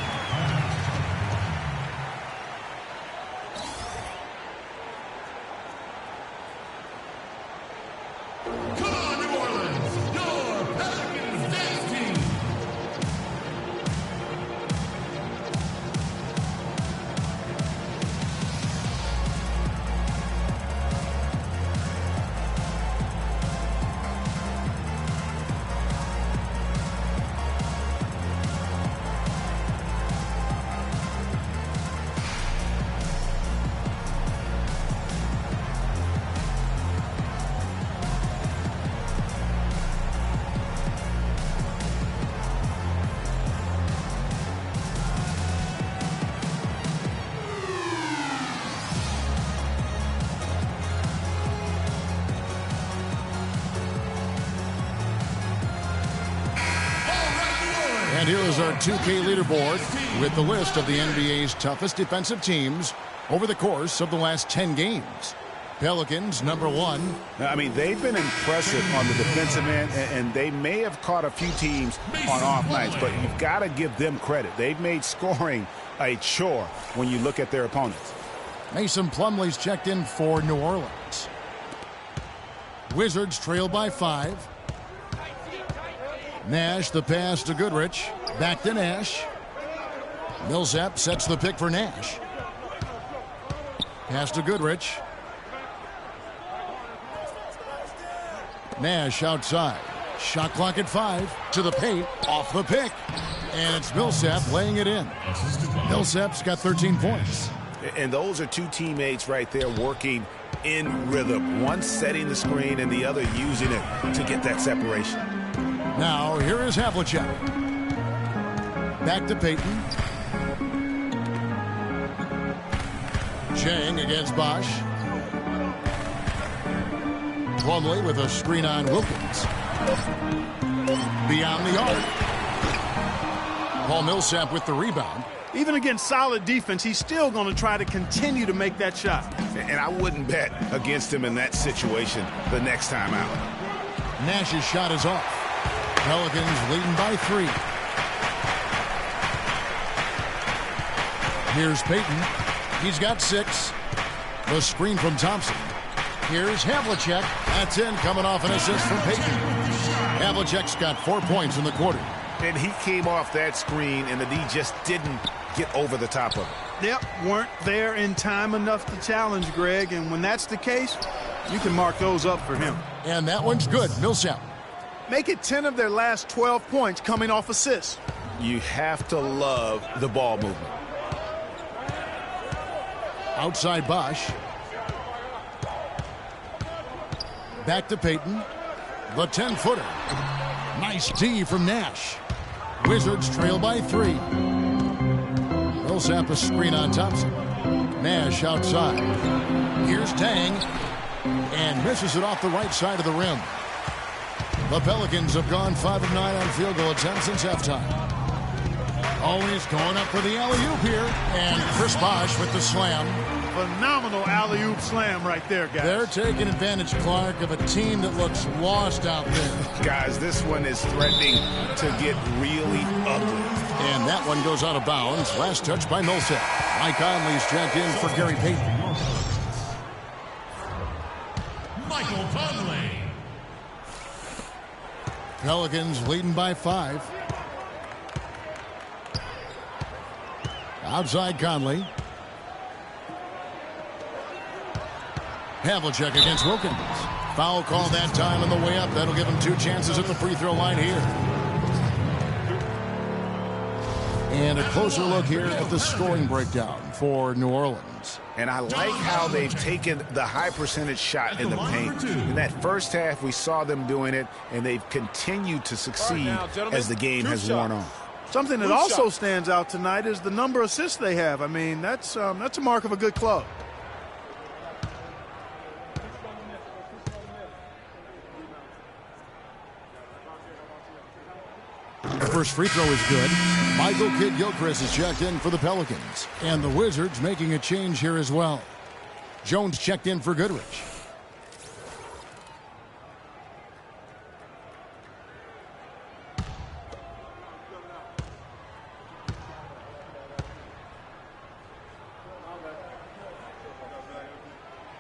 And here is our 2K leaderboard with the list of the NBA's toughest defensive teams over the course of the last 10 games. Pelicans, number 1. I mean, they've been impressive on the defensive end, and they may have caught a few teams on off nights, but you've got to give them credit. They've made scoring a chore when you look at their opponents. Mason Plumlee's checked in for New Orleans. Wizards trail by 5. Nash, the pass to Goodrich. Back to Nash. Millsap sets the pick for Nash. Pass to Goodrich. Nash outside. Shot clock at 5. To the paint. Off the pick. And it's Millsap laying it in. Millsap's got 13 points. And those are two teammates right there working in rhythm. One setting the screen and the other using it to get that separation. Now, here is Havlicek. Back to Payton. Chang against Bosch. Plumlee with a screen on Wilkins. Beyond the arc. Paul Millsap with the rebound. Even against solid defense, he's still going to try to continue to make that shot. And I wouldn't bet against him in that situation the next time out. Nash's shot is off. Pelicans leading by 3. Here's Payton. He's got 6. The screen from Thompson. Here's Havlicek. That's in, coming off an assist from Payton. Havlicek's got 4 points in the quarter. And he came off that screen, and the D just didn't get over the top of it. Yep, weren't there in time enough to challenge Greg, and when that's the case, you can mark those up for him. And that one's good. Millsap. Make it 10 of their last 12 points coming off assists. You have to love the ball movement. Outside Bosch. Back to Payton. The 10-footer. Nice D from Nash. Wizards trail by 3. Millsap a screen on Thompson. Nash outside. Here's Tang. And misses it off the right side of the rim. The Pelicans have gone 5 of 9 on field goal attempts since halftime. Always going up for the alley-oop here. And Chris Bosh with the slam. Phenomenal alley-oop slam right there, guys. They're taking advantage, Clark, of a team that looks lost out there. Guys, this one is threatening to get really ugly. And that one goes out of bounds. Last touch by Millsap. Mike Conley's checked in for Gary Payton. Michael Conley. Pelicans leading by 5. Outside Conley. Havlicek against Wilkins. Foul call that time on the way up. That'll give him 2 chances at the free throw line here. And a closer look here at the scoring breakdown for New Orleans. And I like how they've taken the high percentage shot in the paint. In that first half, we saw them doing it, and they've continued to succeed as the game has worn on. Something that also stands out tonight is the number of assists they have. I mean, that's a mark of a good club. The first free throw is good. Michael Kidd-Gilchrist is checked in for the Pelicans. And the Wizards making a change here as well. Jones checked in for Goodrich.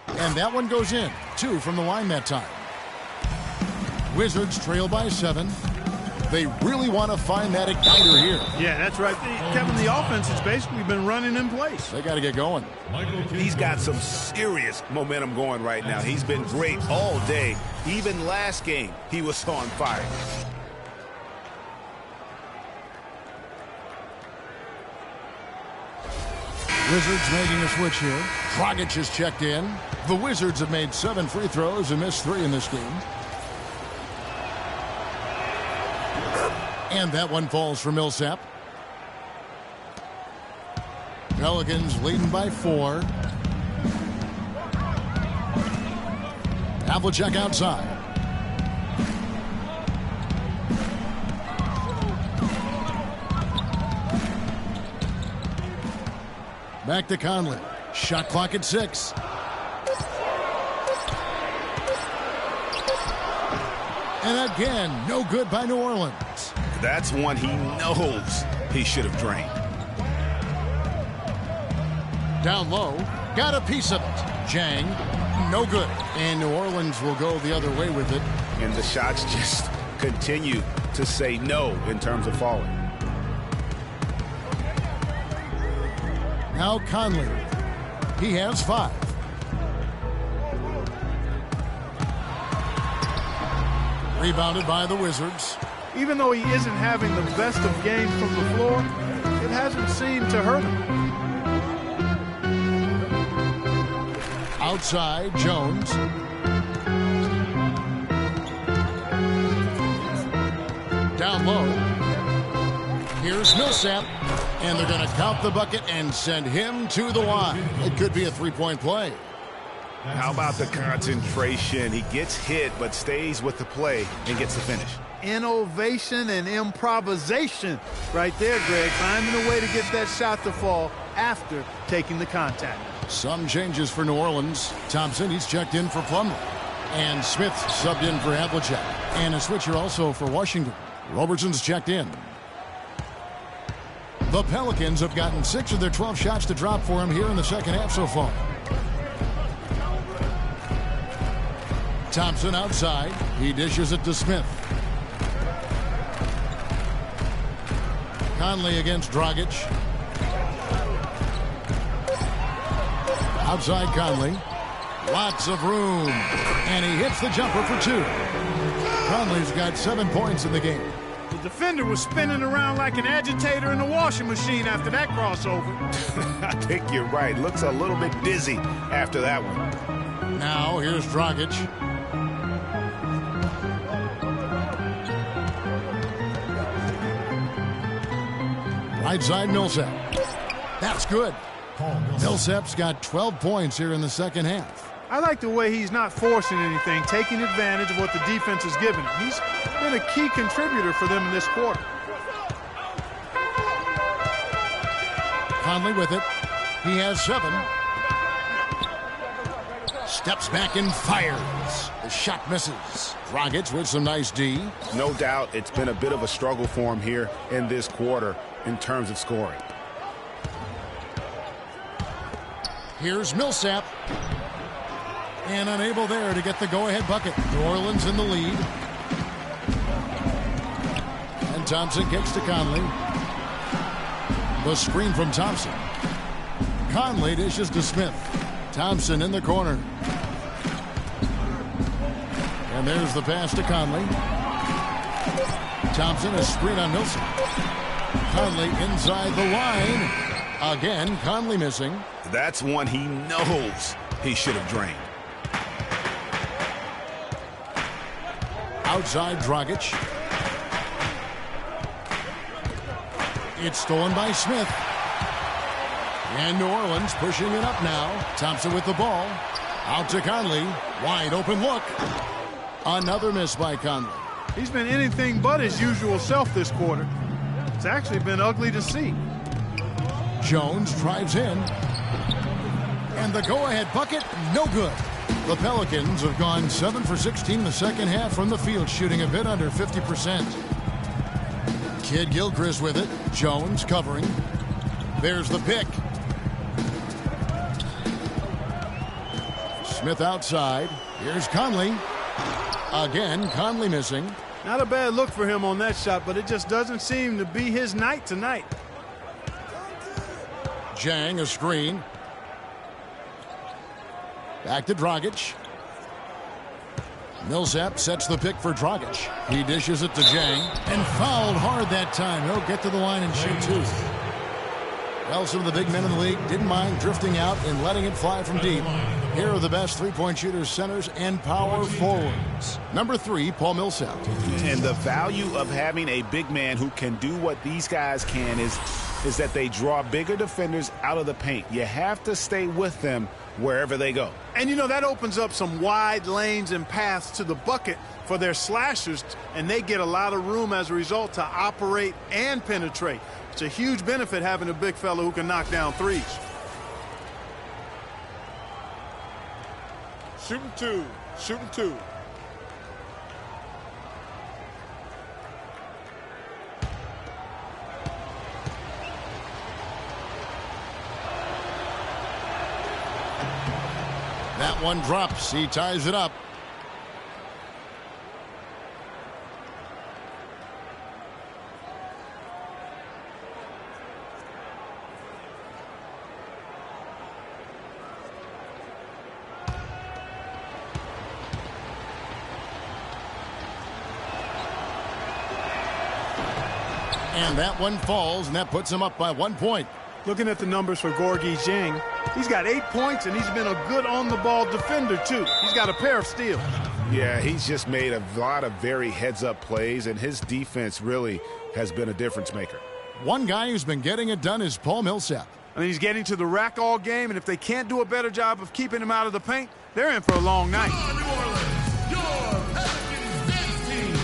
And that one goes in. 2 from the line that time. Wizards trail by 7. They really want to find that igniter here. Yeah, that's right. Kevin, the offense has basically been running in place. They got to get going. He's got some serious momentum going right now. He's been great all day. Even last game, he was on fire. Wizards making a switch here. Dragic is checked in. The Wizards have made 7 free throws and missed 3 in this game. And that one falls for Millsap. Pelicans leading by 4. Havlicek outside. Back to Conley. Shot clock at 6. And again, no good by New Orleans. That's one he knows he should have drained. Down low, got a piece of it. Jang, no good. And New Orleans will go the other way with it. And the shots just continue to say no in terms of falling. Now Conley. He has 5. Rebounded by the Wizards. Even though he isn't having the best of games from the floor, it hasn't seemed to hurt him. Outside, Jones. Down low. Here's Millsap. And they're going to count the bucket and send him to the line. It could be a 3-point play. How about the concentration? He gets hit, but stays with the play and gets the finish. Innovation and improvisation right there, Greg. Finding a way to get that shot to fall after taking the contact. Some changes for New Orleans. Thompson, he's checked in for Plumlee. And Smith subbed in for Havlicek. And a switcher also for Washington. Robertson's checked in. The Pelicans have gotten 6 of their 12 shots to drop for him here in the second half so far. Thompson outside. He dishes it to Smith. Conley against Dragic. Outside Conley. Lots of room. And he hits the jumper for 2. Conley's got 7 points in the game. The defender was spinning around like an agitator in a washing machine after that crossover. I think you're right. Looks a little bit dizzy after that one. Now here's Dragic. Right side Millsap. That's good. Millsap's got 12 points here in the second half. I like the way he's not forcing anything, taking advantage of what the defense is giving him. He's been a key contributor for them in this quarter. Conley with it. He has 7. Steps back and fires. The shot misses. Dragic with some nice D. No doubt it's been a bit of a struggle for him here in this quarter in terms of scoring. Here's Millsap. And unable there to get the go-ahead bucket. New Orleans in the lead. And Thompson kicks to Conley. The screen from Thompson. Conley dishes to Smith. Thompson in the corner. And there's the pass to Conley. Thompson, a screen on Millsap. Conley inside the line. Again, Conley missing. That's one he knows he should have drained. Outside Dragic. It's stolen by Smith. And New Orleans pushing it up now. Thompson with the ball. Out to Conley. Wide open look. Another miss by Conley. He's been anything but his usual self this quarter. It's actually been ugly to see. Jones drives in. And the go-ahead bucket, no good. The Pelicans have gone 7 for 16 in the second half from the field, shooting a bit under 50%. Kid Gilchrist with it. Jones covering. There's the pick. Smith outside. Here's Conley. Again, Conley missing. Not a bad look for him on that shot, but it just doesn't seem to be his night tonight. Jang, a screen. Back to Dragic. Millsap sets the pick for Dragic. He dishes it to Jang and fouled hard that time. He'll get to the line and shoot 2. Well, some of the big men in the league didn't mind drifting out and letting it fly from deep. Here are the best three-point shooters, centers, and power forwards. Number 3, Paul Millsap. And the value of having a big man who can do what these guys can is that they draw bigger defenders out of the paint. You have to stay with them wherever they go. And, you know, that opens up some wide lanes and paths to the bucket for their slashers, and they get a lot of room as a result to operate and penetrate. It's a huge benefit having a big fellow who can knock down threes. Shooting 2. Shooting 2. That one drops. He ties it up. And that one falls, and that puts him up by 1 point. Looking at the numbers for Gorgui Dieng, he's got 8 points, and he's been a good on-the-ball defender, too. He's got a pair of steals. Yeah, he's just made a lot of very heads-up plays, and his defense really has been a difference maker. One guy who's been getting it done is Paul Millsap. I mean, he's getting to the rack all game, and if they can't do a better job of keeping him out of the paint, they're in for a long night. New Orleans, your Pelicans dance team.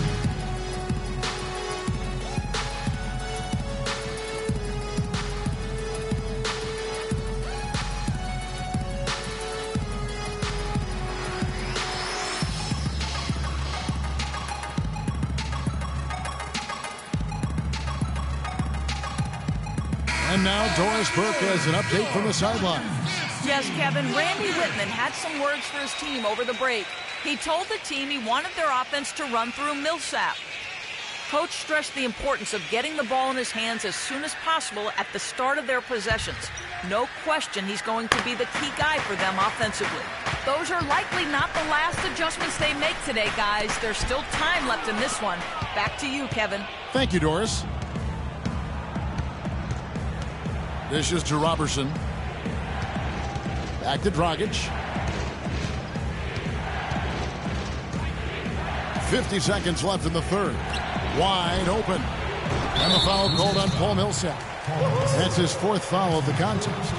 And now Doris Burke has an update from the sideline. Yes, Kevin, Randy Whitman had some words for his team over the break. He told the team he wanted their offense to run through Millsap. Coach stressed the importance of getting the ball in his hands as soon as possible at the start of their possessions. No question he's going to be the key guy for them offensively. Those are likely not the last adjustments they make today, guys. There's still time left in this one. Back to you, Kevin. Thank you, Doris. This is to Robertson. Back to Dragic. 50 seconds left in the third. Wide open. And the foul called on Paul Millsap. That's his fourth foul of the contest.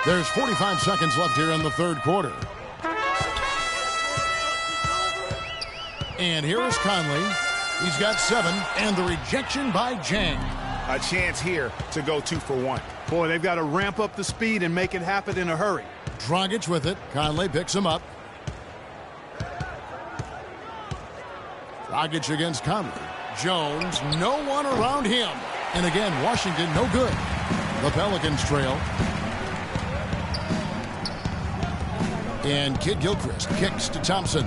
There's 45 seconds left here in the third quarter. And here is Conley. He's got 7, and the rejection by Dieng. A chance here to go 2 for 1. Boy, they've got to ramp up the speed and make it happen in a hurry. Dragic with it. Conley picks him up. Dragic against Conley. Jones, no one around him. And again, Washington, no good. The Pelicans trail. And Kid Gilchrist kicks to Thompson.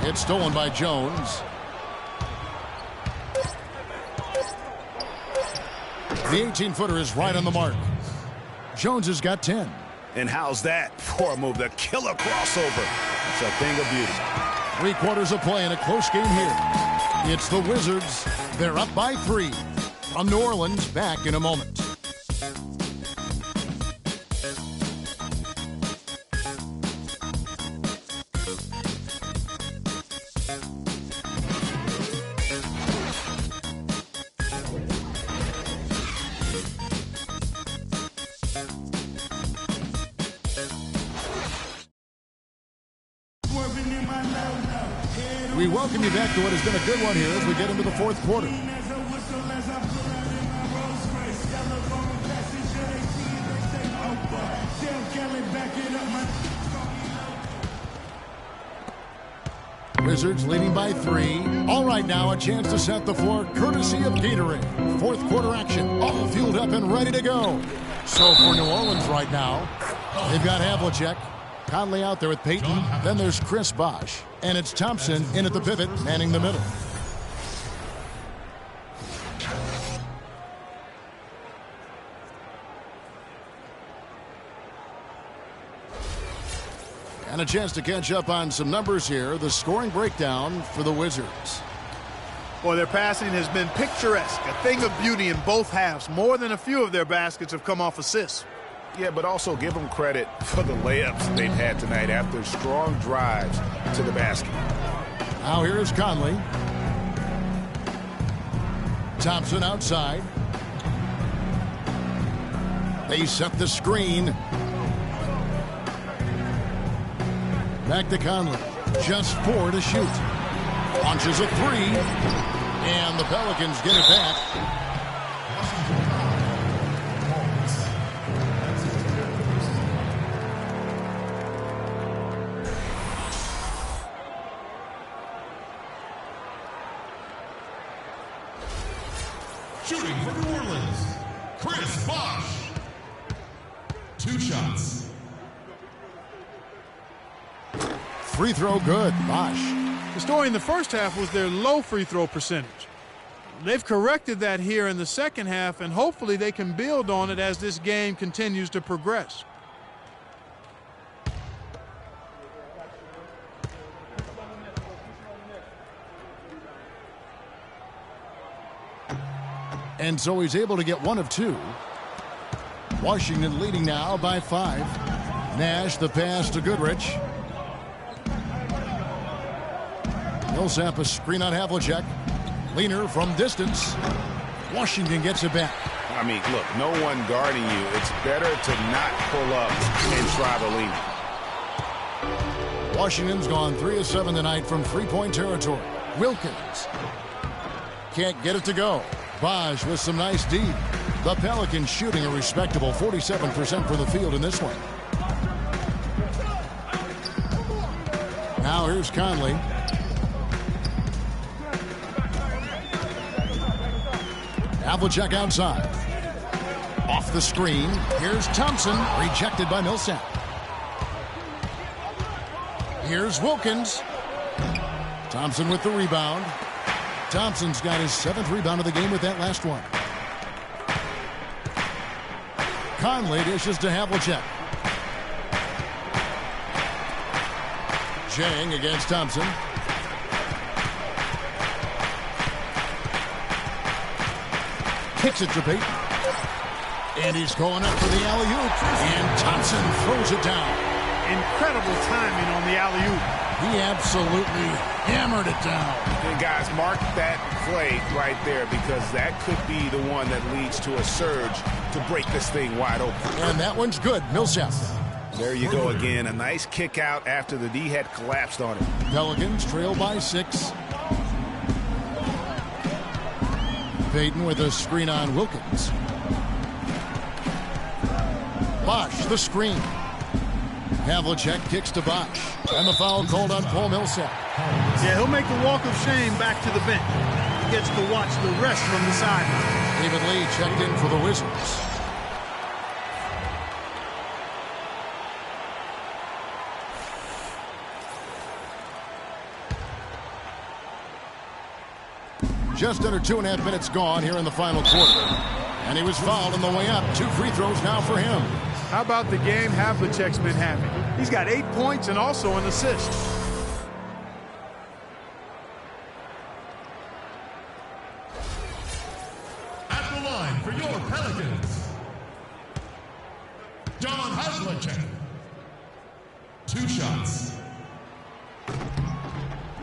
It's stolen by Jones. The 18-footer is right on the mark. Jones has got 10. And how's that for a move? The killer crossover. It's a thing of beauty. 3 quarters of play in a close game here. It's the Wizards. They're up by 3. From New Orleans, back in a moment. We welcome you back to what has been a good one here as we get into the fourth quarter. Wizards leading by 3. All right, now a chance to set the floor courtesy of Gatorade. Fourth quarter action, all fueled up and ready to go. So for New Orleans right now, they've got Havlicek. Conley out there with Payton. Then there's Chris Bosh. And it's Thompson in at the pivot, manning the middle. And a chance to catch up on some numbers here. The scoring breakdown for the Wizards. Boy, their passing has been picturesque. A thing of beauty in both halves. More than a few of their baskets have come off assists. Yeah, but also give them credit for the layups they've had tonight after strong drives to the basket. Now here is Conley. Thompson outside. They set the screen. Back to Conley. Just 4 to shoot. Launches a 3. And the Pelicans get it back. Shooting for New Orleans, Chris Bosh. 2 shots. Free throw good. Bosh. The story in the first half was their low free throw percentage. They've corrected that here in the second half, and hopefully they can build on it as this game continues to progress. And so he's able to get 1 of 2. Washington leading now by 5. Nash the pass to Goodrich. Millsap a screen on Havlicek. Leaner from distance. Washington gets it back. I mean, look, no one guarding you. It's better to not pull up and try the leaner. Washington's gone 3 of 7 tonight from three-point territory. Wilkins can't get it to go. Bosh with some nice D. The Pelicans shooting a respectable 47% from the field in this one. Now here's Conley. Havlicek outside. Off the screen. Here's Thompson. Rejected by Millsap. Here's Wilkins. Thompson with the rebound. Thompson's got his 7th rebound of the game with that last one. Conley dishes to Havlicek. Jang against Thompson. Kicks it to Payton. And he's going up for the alley-oop. And Thompson throws it down. Incredible timing on the alley-oop. He absolutely hammered it down. And guys, mark that play right there, because that could be the one that leads to a surge to break this thing wide open. And that one's good. Millsap. There you go again. A nice kick out after the D had collapsed on it. Pelicans trail by 6. Payton with a screen on Wilkins. Bosh the screen. Havlicek kicks to Bosh. And the foul called on Paul Millsap. Yeah, he'll make the walk of shame back to the bench. He gets to watch the rest from the sideline. David Lee checked in for the Wizards. Just under 2.5 minutes gone here in the final quarter. And he was fouled on the way up. 2 free throws now for him. How about the game Havlicek's been having? He's got 8 points and also an assist. At the line for your Pelicans, John Havlicek. 2 shots.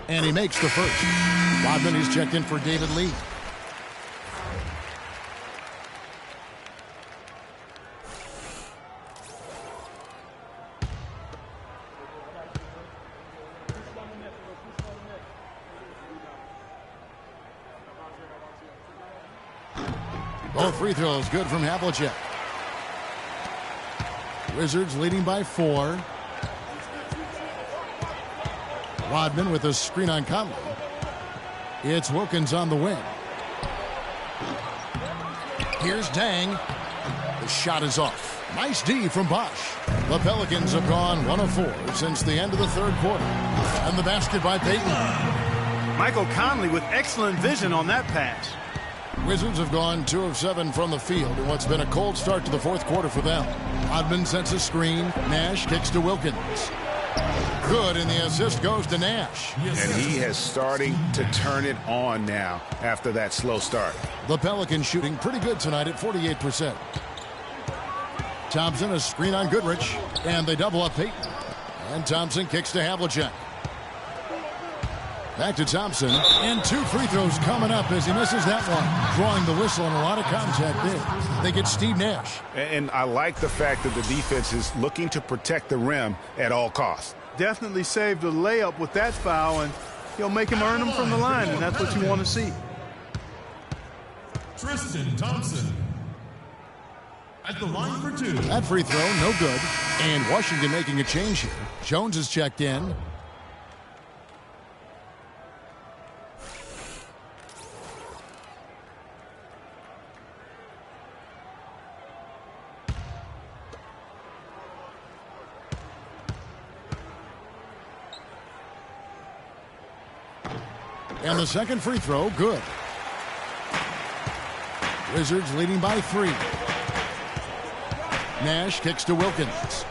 And he makes the first. Rodman is checked in for David Lee. Both free throws good from Havlicek. Wizards leading by 4. Rodman with a screen on Conley. It's Wilkins on the wing. Here's Dang. The shot is off. Nice D from Bosh. The Pelicans have gone 1 of 4 since the end of the 3rd quarter. And the basket by Payton. Michael Conley with excellent vision on that pass. Wizards have gone 2 of 7 from the field in what's been a cold start to the 4th quarter for them. Rodman sets a screen. Nash kicks to Wilkins. Good, and the assist goes to Nash. And he has starting to turn it on now after that slow start. The Pelicans shooting pretty good tonight at 48%. Thompson a screen on Goodrich, and they double up Payton. And Thompson kicks to Havlicek. Back to Thompson, and 2 free throws coming up as he misses that one. Drawing the whistle and a lot of contact there. They get Steve Nash. And I like the fact that the defense is looking to protect the rim at all costs. Definitely saved a layup with that foul, and he'll make him earn them from the line, and that's what you want to see. Tristan Thompson. At the line for 2. That free throw, no good. And Washington making a change here. Jones is checked in. And the second free throw, good. Wizards leading by 3. Nash kicks to Wilkins.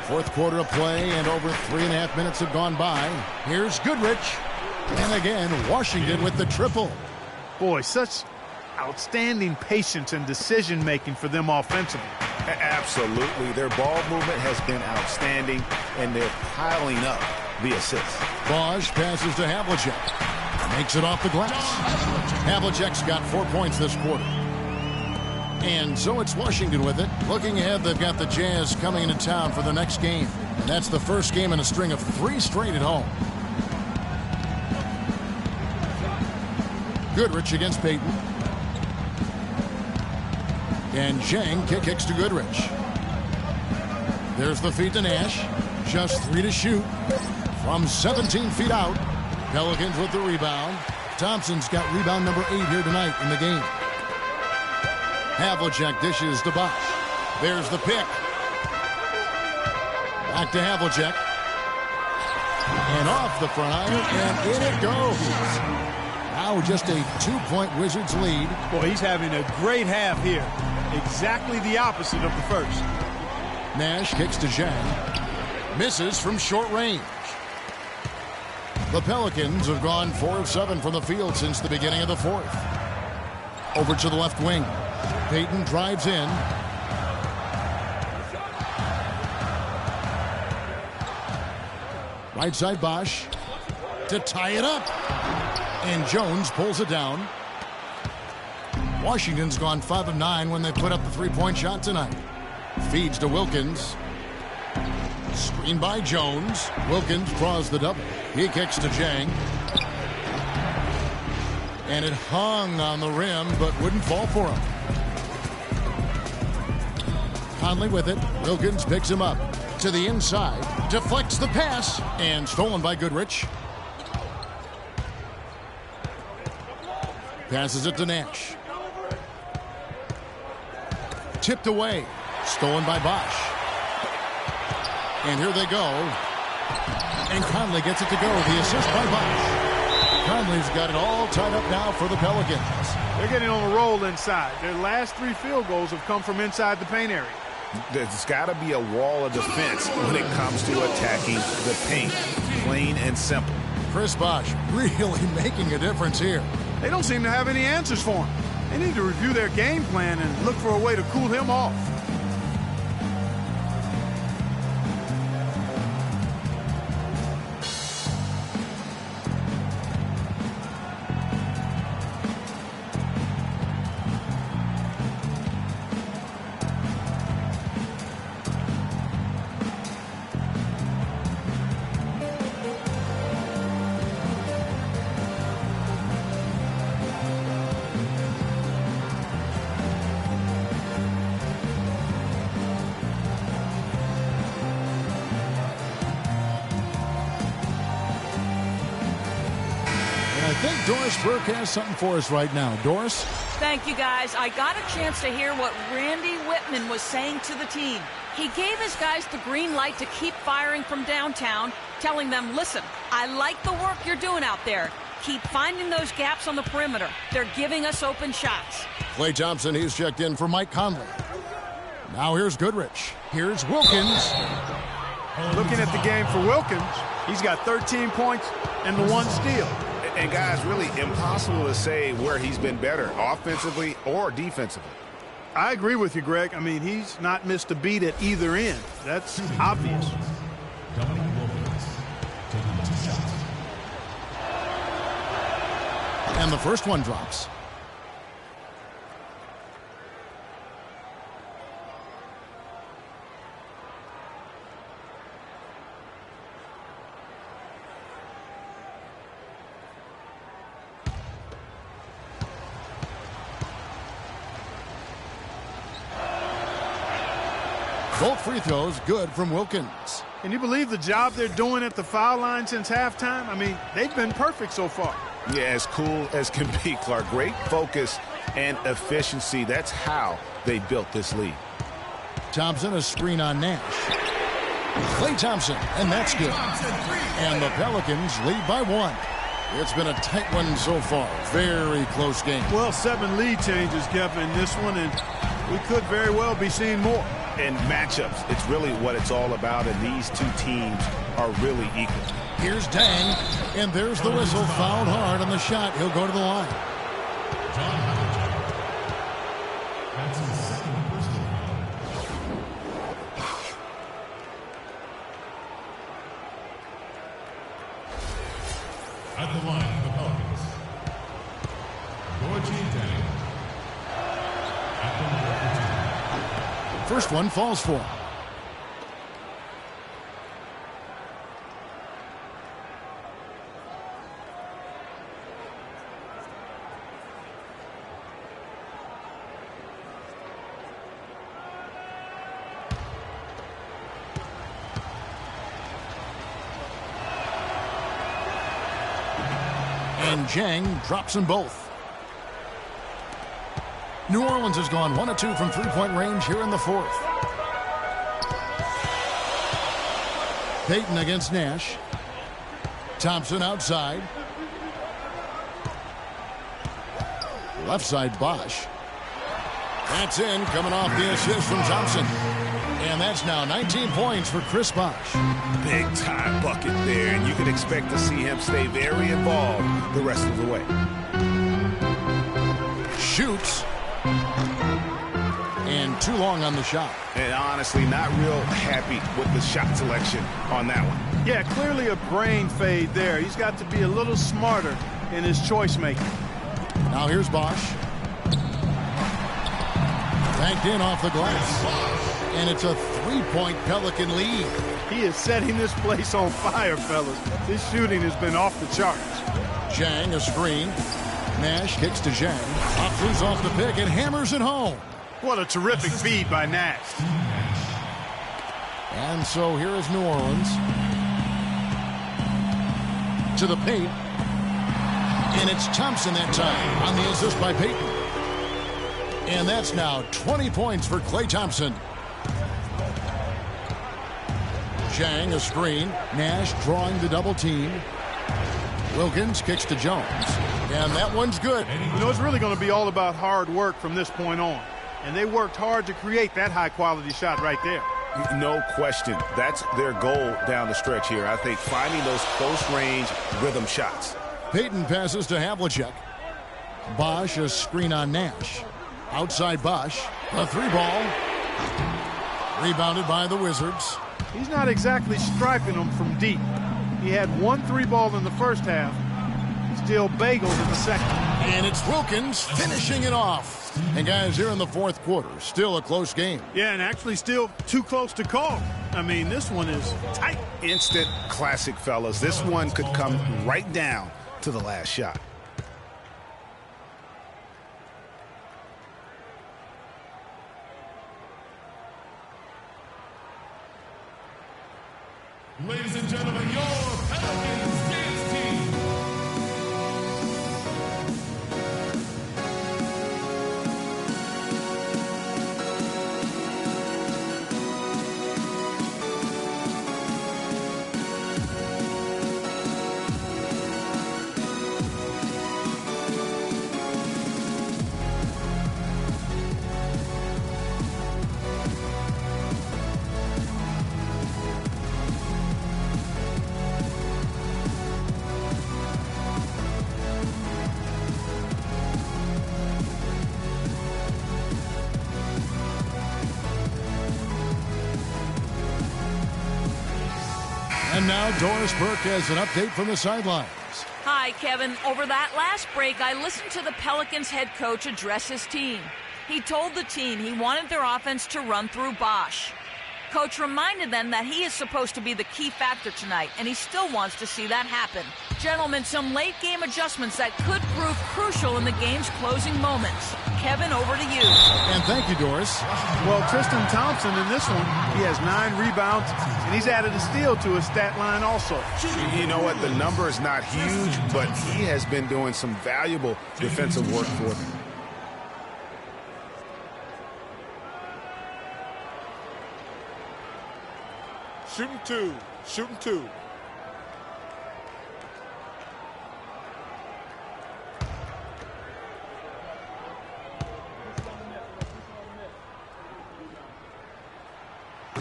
Fourth quarter of play, and over 3.5 minutes have gone by. Here's Goodrich. And again, Washington with the triple. Boy, such outstanding patience and decision-making for them offensively. Absolutely. Their ball movement has been outstanding, and they're piling up the assists. Bosch passes to Havlicek. Makes it off the glass. Havlicek's got 4 points this quarter. And so it's Washington with it. Looking ahead, they've got the Jazz coming into town for the next game. And that's the first game in a string of 3 straight at home. Goodrich against Payton. And Zhang kicks to Goodrich. There's the feed to Nash. Just 3 to shoot. From 17 feet out. Pelicans with the rebound. Thompson's got rebound number 8 here tonight in the game. Havlicek dishes to Bosch. There's the pick. Back to Havlicek. And off the front iron, and in it goes. Now just a 2-point Wizards lead. Boy, he's having a great half here. Exactly the opposite of the first. Nash kicks to Zhang. Misses from short range. The Pelicans have gone 4 of 7 from the field since the beginning of the fourth. Over to the left wing. Payton drives in. Right side Bosch to tie it up. And Jones pulls it down. Washington's gone 5 of 9 when they put up the 3-point shot tonight. Feeds to Wilkins. Screen by Jones. Wilkins draws the double. He kicks to Zhang. And it hung on the rim, but wouldn't fall for him. Conley with it. Wilkins picks him up. To the inside. Deflects the pass. And stolen by Goodrich. Passes it to Nash. Tipped away. Stolen by Bosch. And here they go. And Conley gets it to go. The assist by Bosch. Conley's got it all tied up now for the Pelicans. They're getting on a roll inside. Their last 3 field goals have come from inside the paint area. There's got to be a wall of defense when it comes to attacking the paint. Plain and simple. Chris Bosch really making a difference here. They don't seem to have any answers for him. They need to review their game plan and look for a way to cool him off. Doris Burke has something for us right now. Doris? Thank you, guys. I got a chance to hear what Randy Whitman was saying to the team. He gave his guys the green light to keep firing from downtown, telling them, listen, I like the work you're doing out there. Keep finding those gaps on the perimeter. They're giving us open shots. Klay Thompson, he's checked in for Mike Conley. Now here's Goodrich. Here's Wilkins. Looking at the game for Wilkins, he's got 13 points and the 1 steal. And guys, really impossible to say where he's been better, offensively or defensively. I agree with you, Greg. I mean, he's not missed a beat at either end. That's obvious. And the first one drops. Both free throws good from Wilkins. Can you believe the job they're doing at the foul line since halftime? I mean, they've been perfect so far. Yeah, as cool as can be, Clark. Great focus and efficiency. That's how they built this lead. Thompson, a screen on Nash. Klay Thompson, and that's good. And the Pelicans lead by 1. It's been a tight one so far. Very close game. Well, 7 lead changes, Kevin, in this one, and we could very well be seeing more. And matchups, it's really what it's all about, and these two teams are really equal. Here's Dang, and there's the whistle. Fouled hard on the shot. He'll go to the line. That's his second personal foul. At the line, the Pelicans. Gorgie Dang. At the line. First one falls for him. And Jang drops them both. New Orleans has gone 1 of 2 from three-point range here in the 4th. Payton against Nash. Thompson outside. Left side Bosch. That's in, coming off the assist from Thompson. And that's now 19 points for Chris Bosch. Big time bucket there, and you can expect to see him stay very involved the rest of the way. Shoots. And too long on the shot. And honestly, not real happy with the shot selection on that one. Yeah, clearly a brain fade there. He's got to be a little smarter in his choice making. Now here's Bosch. Banked in off the glass. And it's a 3-point Pelican lead. He is setting this place on fire, fellas. His shooting has been off the charts. Zhang a screen. Nash kicks to Zhang. Pop loose off the pick and hammers it home. What a terrific feed by Nash. And so here is New Orleans. To the paint. And it's Thompson that time on the assist by Payton. And that's now 20 points for Klay Thompson. Zhang a screen. Nash drawing the double team. Wilkins kicks to Jones. And that one's good. You know, it's really going to be all about hard work from this point on. And they worked hard to create that high-quality shot right there. No question. That's their goal down the stretch here. I think finding those close-range rhythm shots. Payton passes to Havlicek. Bosch a screen on Nash. Outside Bosch. A 3-ball. Rebounded by the Wizards. He's not exactly striping them from deep. He had 1 3-ball in the first half. Still bagels in the second. And it's Wilkins finishing it off. And guys, here in the 4th quarter, still a close game. Yeah, and actually still too close to call. I mean, this one is tight. Instant classic, fellas. This one could come right down to the last shot. Ladies and gentlemen, your Pelicans dance team. And now Doris Burke has an update from the sidelines. Hi, Kevin. Over that last break, I listened to the Pelicans head coach address his team. He told the team he wanted their offense to run through Bosch. Coach reminded them that he is supposed to be the key factor tonight, and he still wants to see that happen. Gentlemen, some late-game adjustments that could prove crucial in the game's closing moments. Kevin, over to you. And thank you, Doris. Well, Tristan Thompson in this one, he has 9 rebounds, and he's added a steal to his stat line also. You know what? The number is not huge, but he has been doing some valuable defensive work for them. Shooting two. Shooting two.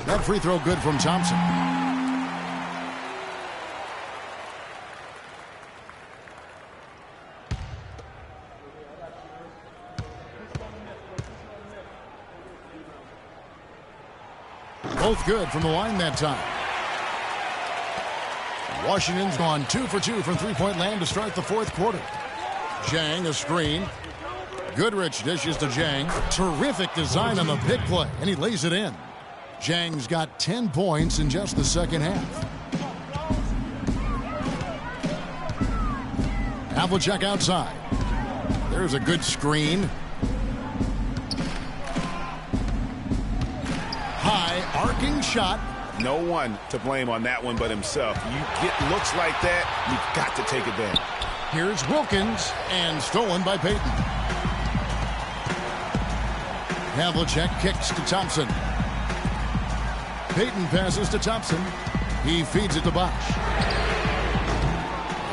That free throw good from Thompson. Both good from the line that time. Washington's gone 2 for 2 from three-point land to start the fourth quarter. Zhang a screen. Goodrich dishes to Zhang. Terrific design on the pick play, and he lays it in. Zhang's got 10 points in just the second half. Havlicek outside. There's a good screen. High arcing shot. No one to blame on that one but himself. You get looks like that, you've got to take advantage. Here's Wilkins, and stolen by Payton. Havlicek kicks to Thompson. Payton passes to Thompson. He feeds it to Bosch.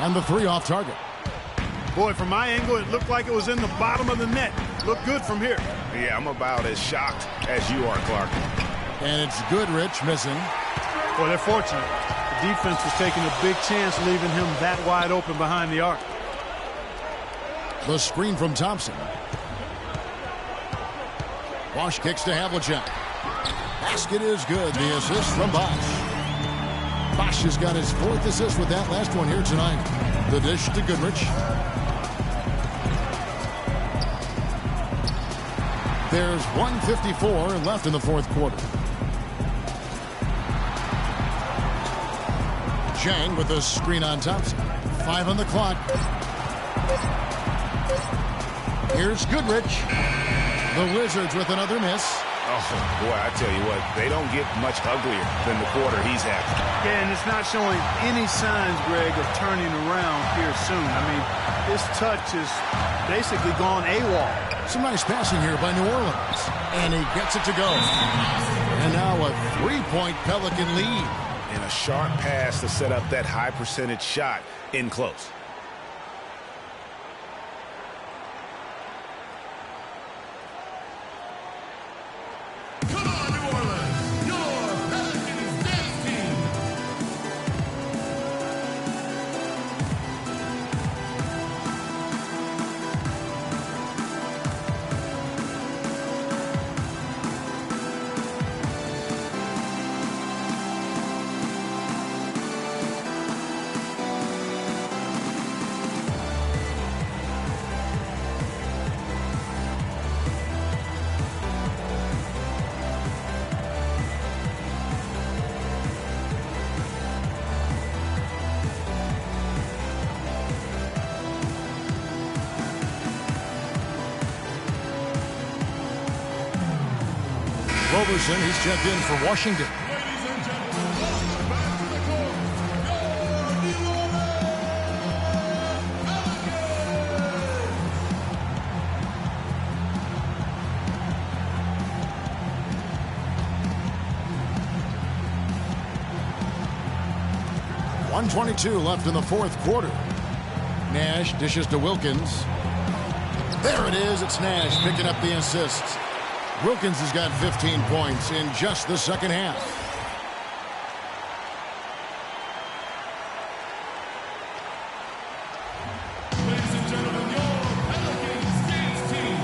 And the three off target. Boy, from my angle, it looked like it was in the bottom of the net. Looked good from here. Yeah, I'm about as shocked as you are, Clark. And it's Goodrich missing. Well, they're fortunate. The defense was taking a big chance leaving him that wide open behind the arc. The screen from Thompson. Bosch kicks to Havlicek. Basket is good. The assist from Bosch. Bosch has got his fourth assist with that last one here tonight. The dish to Goodrich. There's 1:54 left in the fourth quarter. Zhang with a screen on Thompson. 5 on the clock. Here's Goodrich. The Wizards with another miss. Oh, boy, I tell you what, they don't get much uglier than the quarter he's having. Yeah, and it's not showing any signs, Greg, of turning around here soon. I mean, his touch is basically gone AWOL. Some nice passing here by New Orleans. And he gets it to go. And now a 3-point Pelican lead. And a sharp pass to set up that high percentage shot in close. Come on, New Orleans, your Pelicans dance team. Roberson, he's checked in for Washington. Ladies and gentlemen, welcome back to the court, your New Orleans 1:22 left in the fourth quarter. Nash dishes to Wilkins. There it is. It's Nash picking up the assist. Wilkins has got 15 points in just the second half. Ladies and gentlemen, your Pelicans dance team.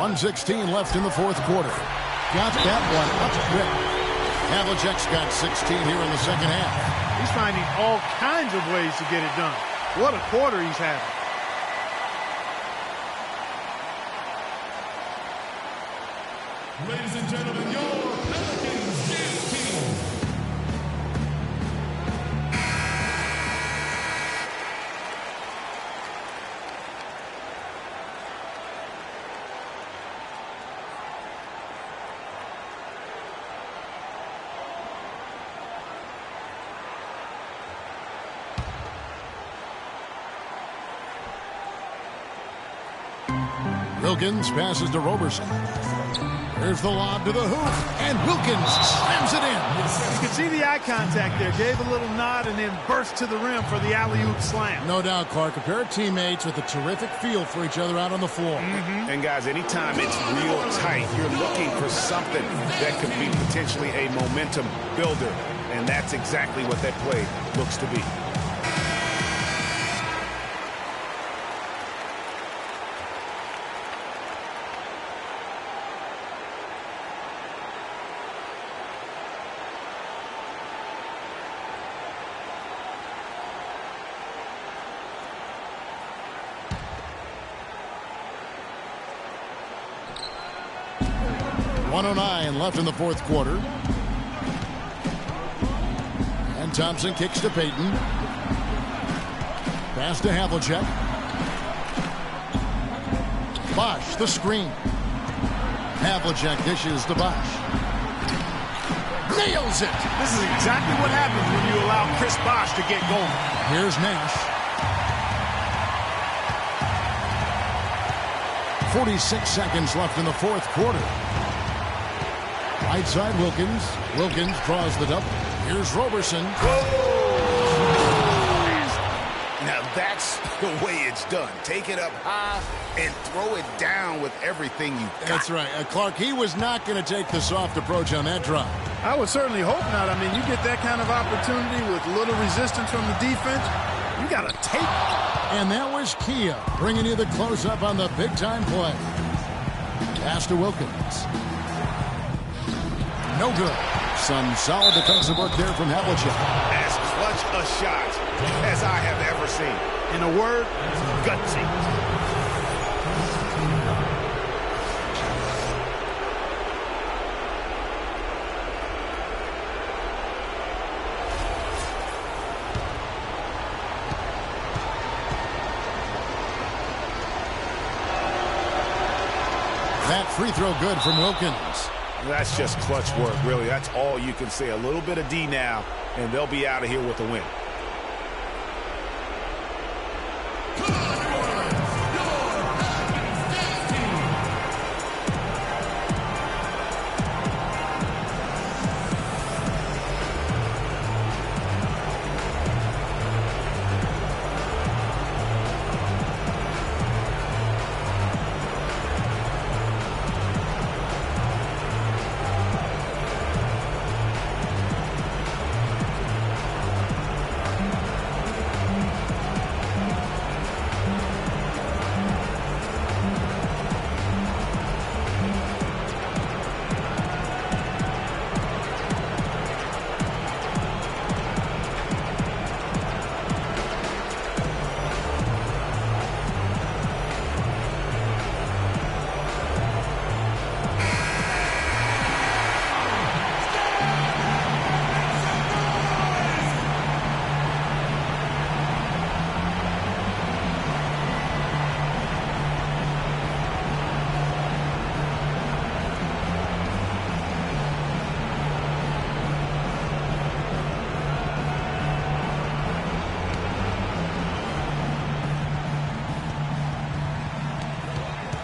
1:16 left in the fourth quarter. Got that one up quick. Havlicek's got 16 here in the second half. He's finding all kinds of ways to get it done. What a quarter he's having. Ladies and gentlemen, your Pelicans team. Wilkins passes to Roberson. There's the lob to the hoop, and Wilkins slams it in. You can see the eye contact there. Gave a little nod and then burst to the rim for the alley-oop slam. No doubt, Clark. A pair of teammates with a terrific feel for each other out on the floor. And guys, anytime it's real tight, you're looking for something that could be potentially a momentum builder. And that's exactly what that play looks to be. Left in the fourth quarter. And Thompson kicks to Payton. Pass to Havlicek. Bosch, the screen. Havlicek dishes to Bosch. Nails it! This is exactly what happens when you allow Chris Bosch to get going. Here's Nash. 46 seconds left in the fourth quarter. Right side, Wilkins. Wilkins draws the double. Here's Roberson. Now that's the way it's done. Take it up high and throw it down with everything you got. That's right. Clark, he was not going to take the soft approach on that drive. I would certainly hope not. I mean, you get that kind of opportunity with little resistance from the defense, you got to take it. And that was Kia bringing you the close-up on the big-time play. Pass to Wilkins. No good. Some solid defensive work there from Havlicek. As clutch a shot as I have ever seen. In a word, gutsy. That free throw good from Wilkins. That's just clutch work, really. That's all you can say. A little bit of D now, and they'll be out of here with a win.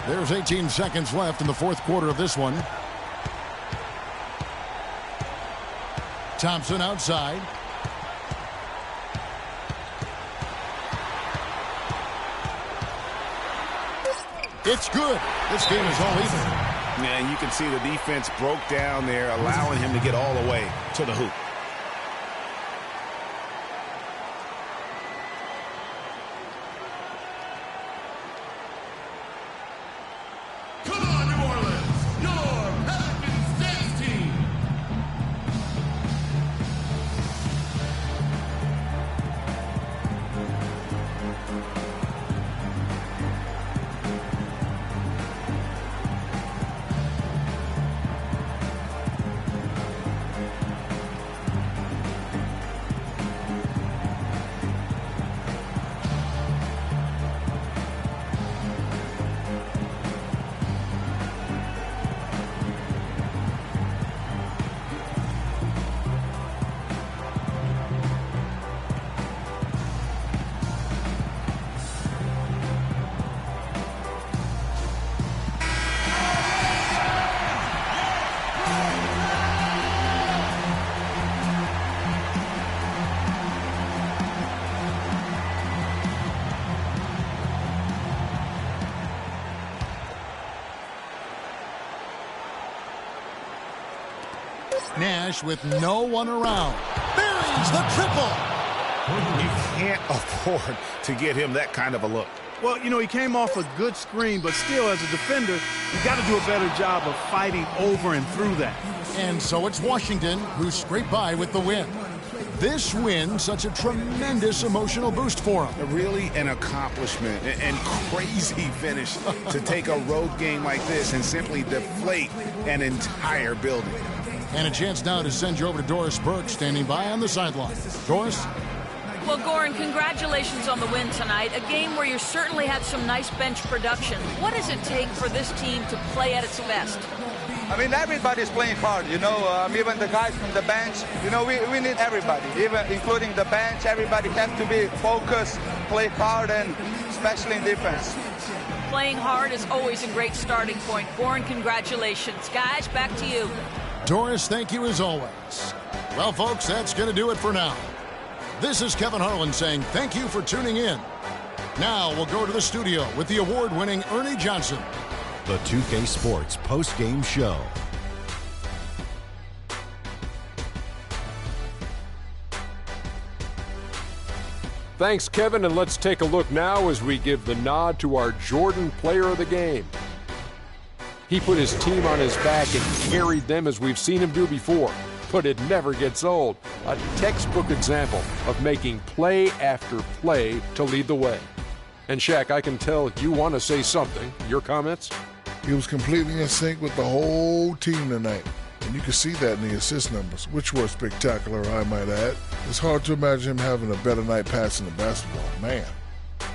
There's 18 seconds left in the fourth quarter of this one. Thompson outside. It's good. This game is all even. And you can see the defense broke down there, allowing him to get all the way to the hoop. Come on, New Nash with no one around. Buries the triple. You can't afford to get him that kind of a look. Well, you know, he came off a good screen, but still, as a defender, you got to do a better job of fighting over and through that. And so it's Washington who scraped by with the win. This win, such a tremendous emotional boost for him. Really an accomplishment and crazy finish to take a road game like this and simply deflate an entire building. And a chance now to send you over to Doris Burke, standing by on the sideline. Doris? Well, Goran, congratulations on the win tonight. A game where you certainly had some nice bench production. What does it take for this team to play at its best? I mean, everybody's playing hard, you know, even the guys from the bench. You know, we need everybody, even including the bench. Everybody has to be focused, play hard, and especially in defense. Playing hard is always a great starting point. Goran, congratulations. Guys, back to you. Doris, thank you as always. Well, folks, that's going to do it for now. This is Kevin Harlan saying thank you for tuning in. Now we'll go to the studio with the award-winning Ernie Johnson. The 2K Sports post-game show. Thanks, Kevin, and let's take a look now as we give the nod to our Jordan player of the game. He put his team on his back and carried them as we've seen him do before, but it never gets old. A textbook example of making play after play to lead the way. And Shaq, I can tell you want to say something. Your comments? He was completely in sync with the whole team tonight. And you can see that in the assist numbers, which were spectacular, I might add. It's hard to imagine him having a better night passing the basketball. Man.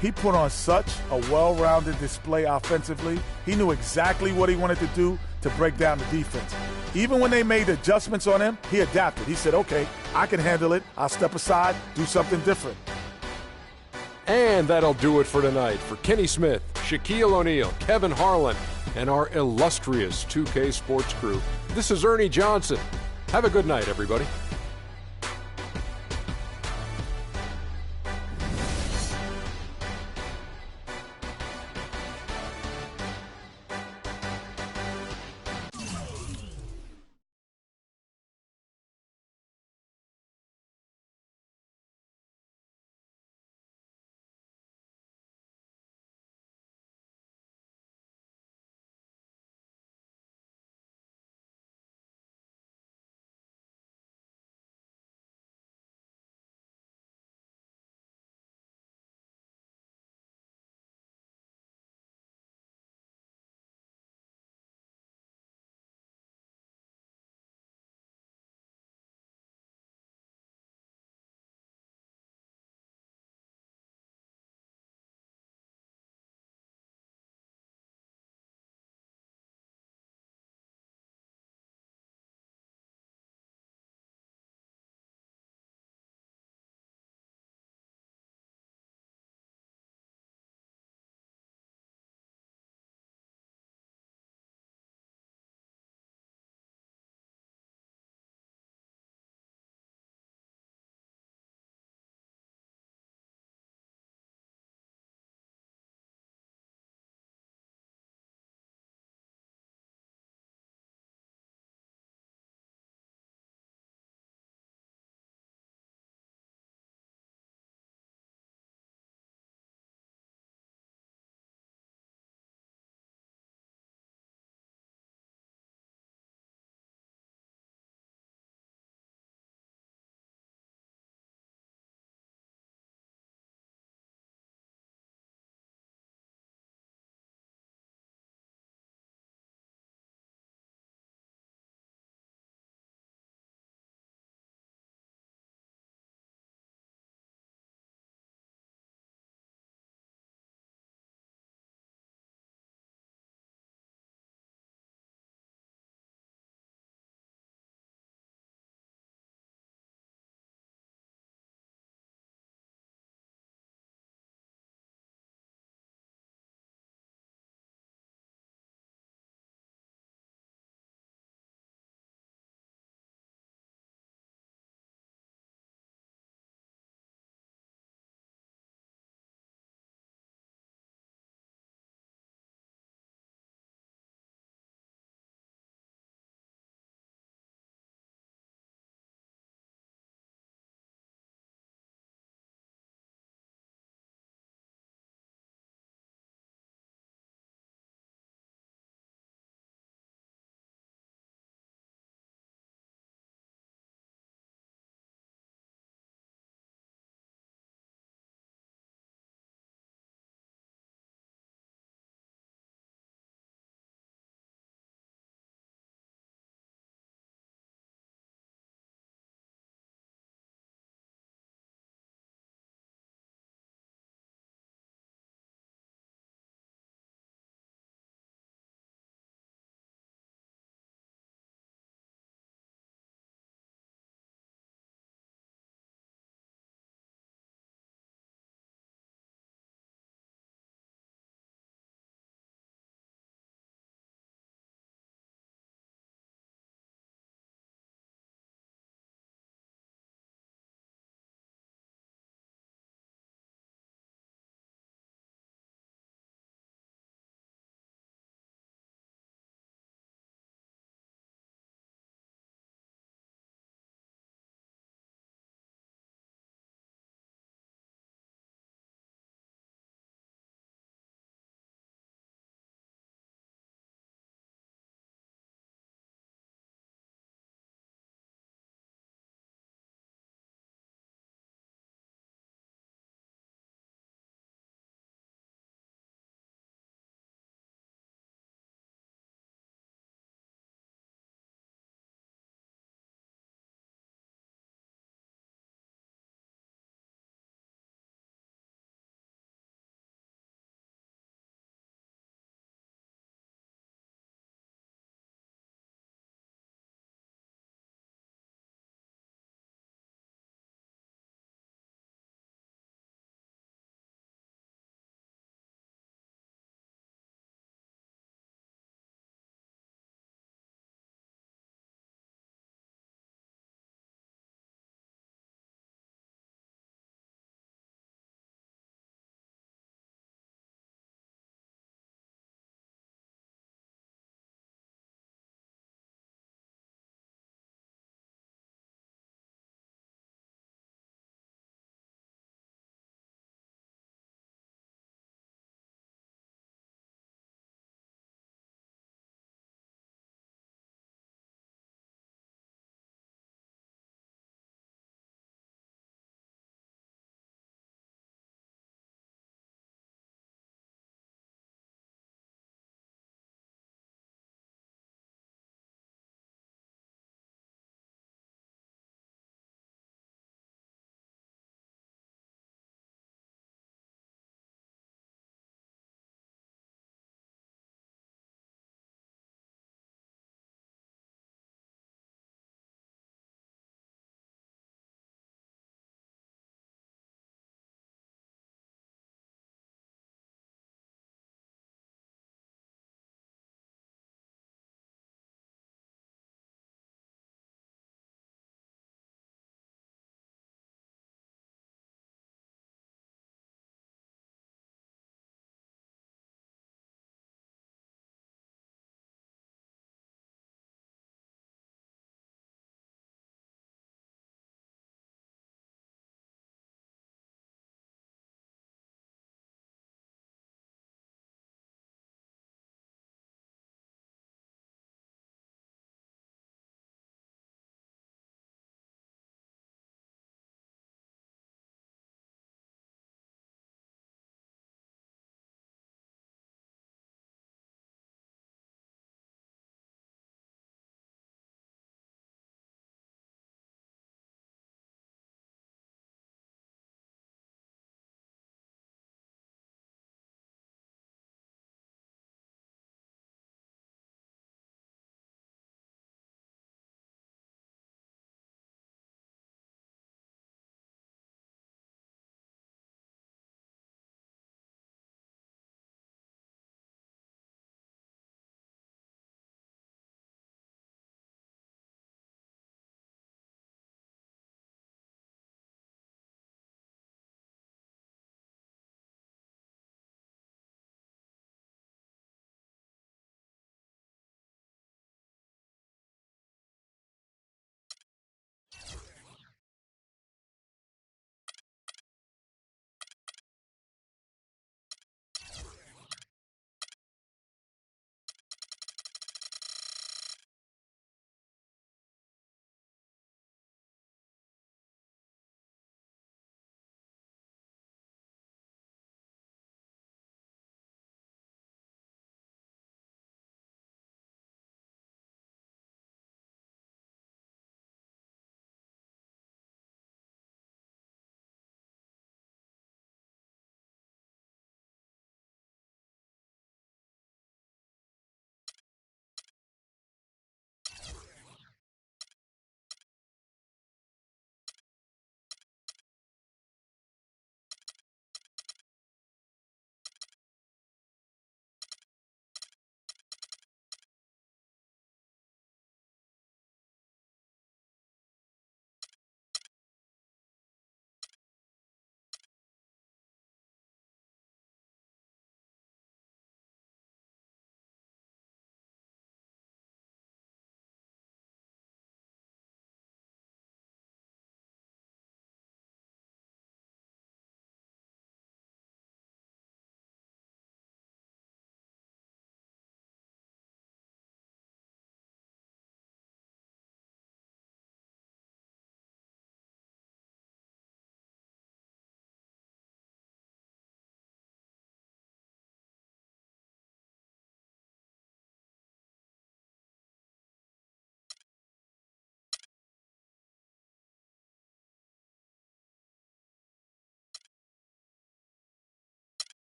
He put on such a well-rounded display offensively. He knew exactly what he wanted to do to break down the defense. Even when they made adjustments on him, he adapted. He said, okay, I can handle it. I'll step aside, do something different. And that'll do it for tonight. For Kenny Smith, Shaquille O'Neal, Kevin Harlan, and our illustrious 2K Sports crew, this is Ernie Johnson. Have a good night, everybody.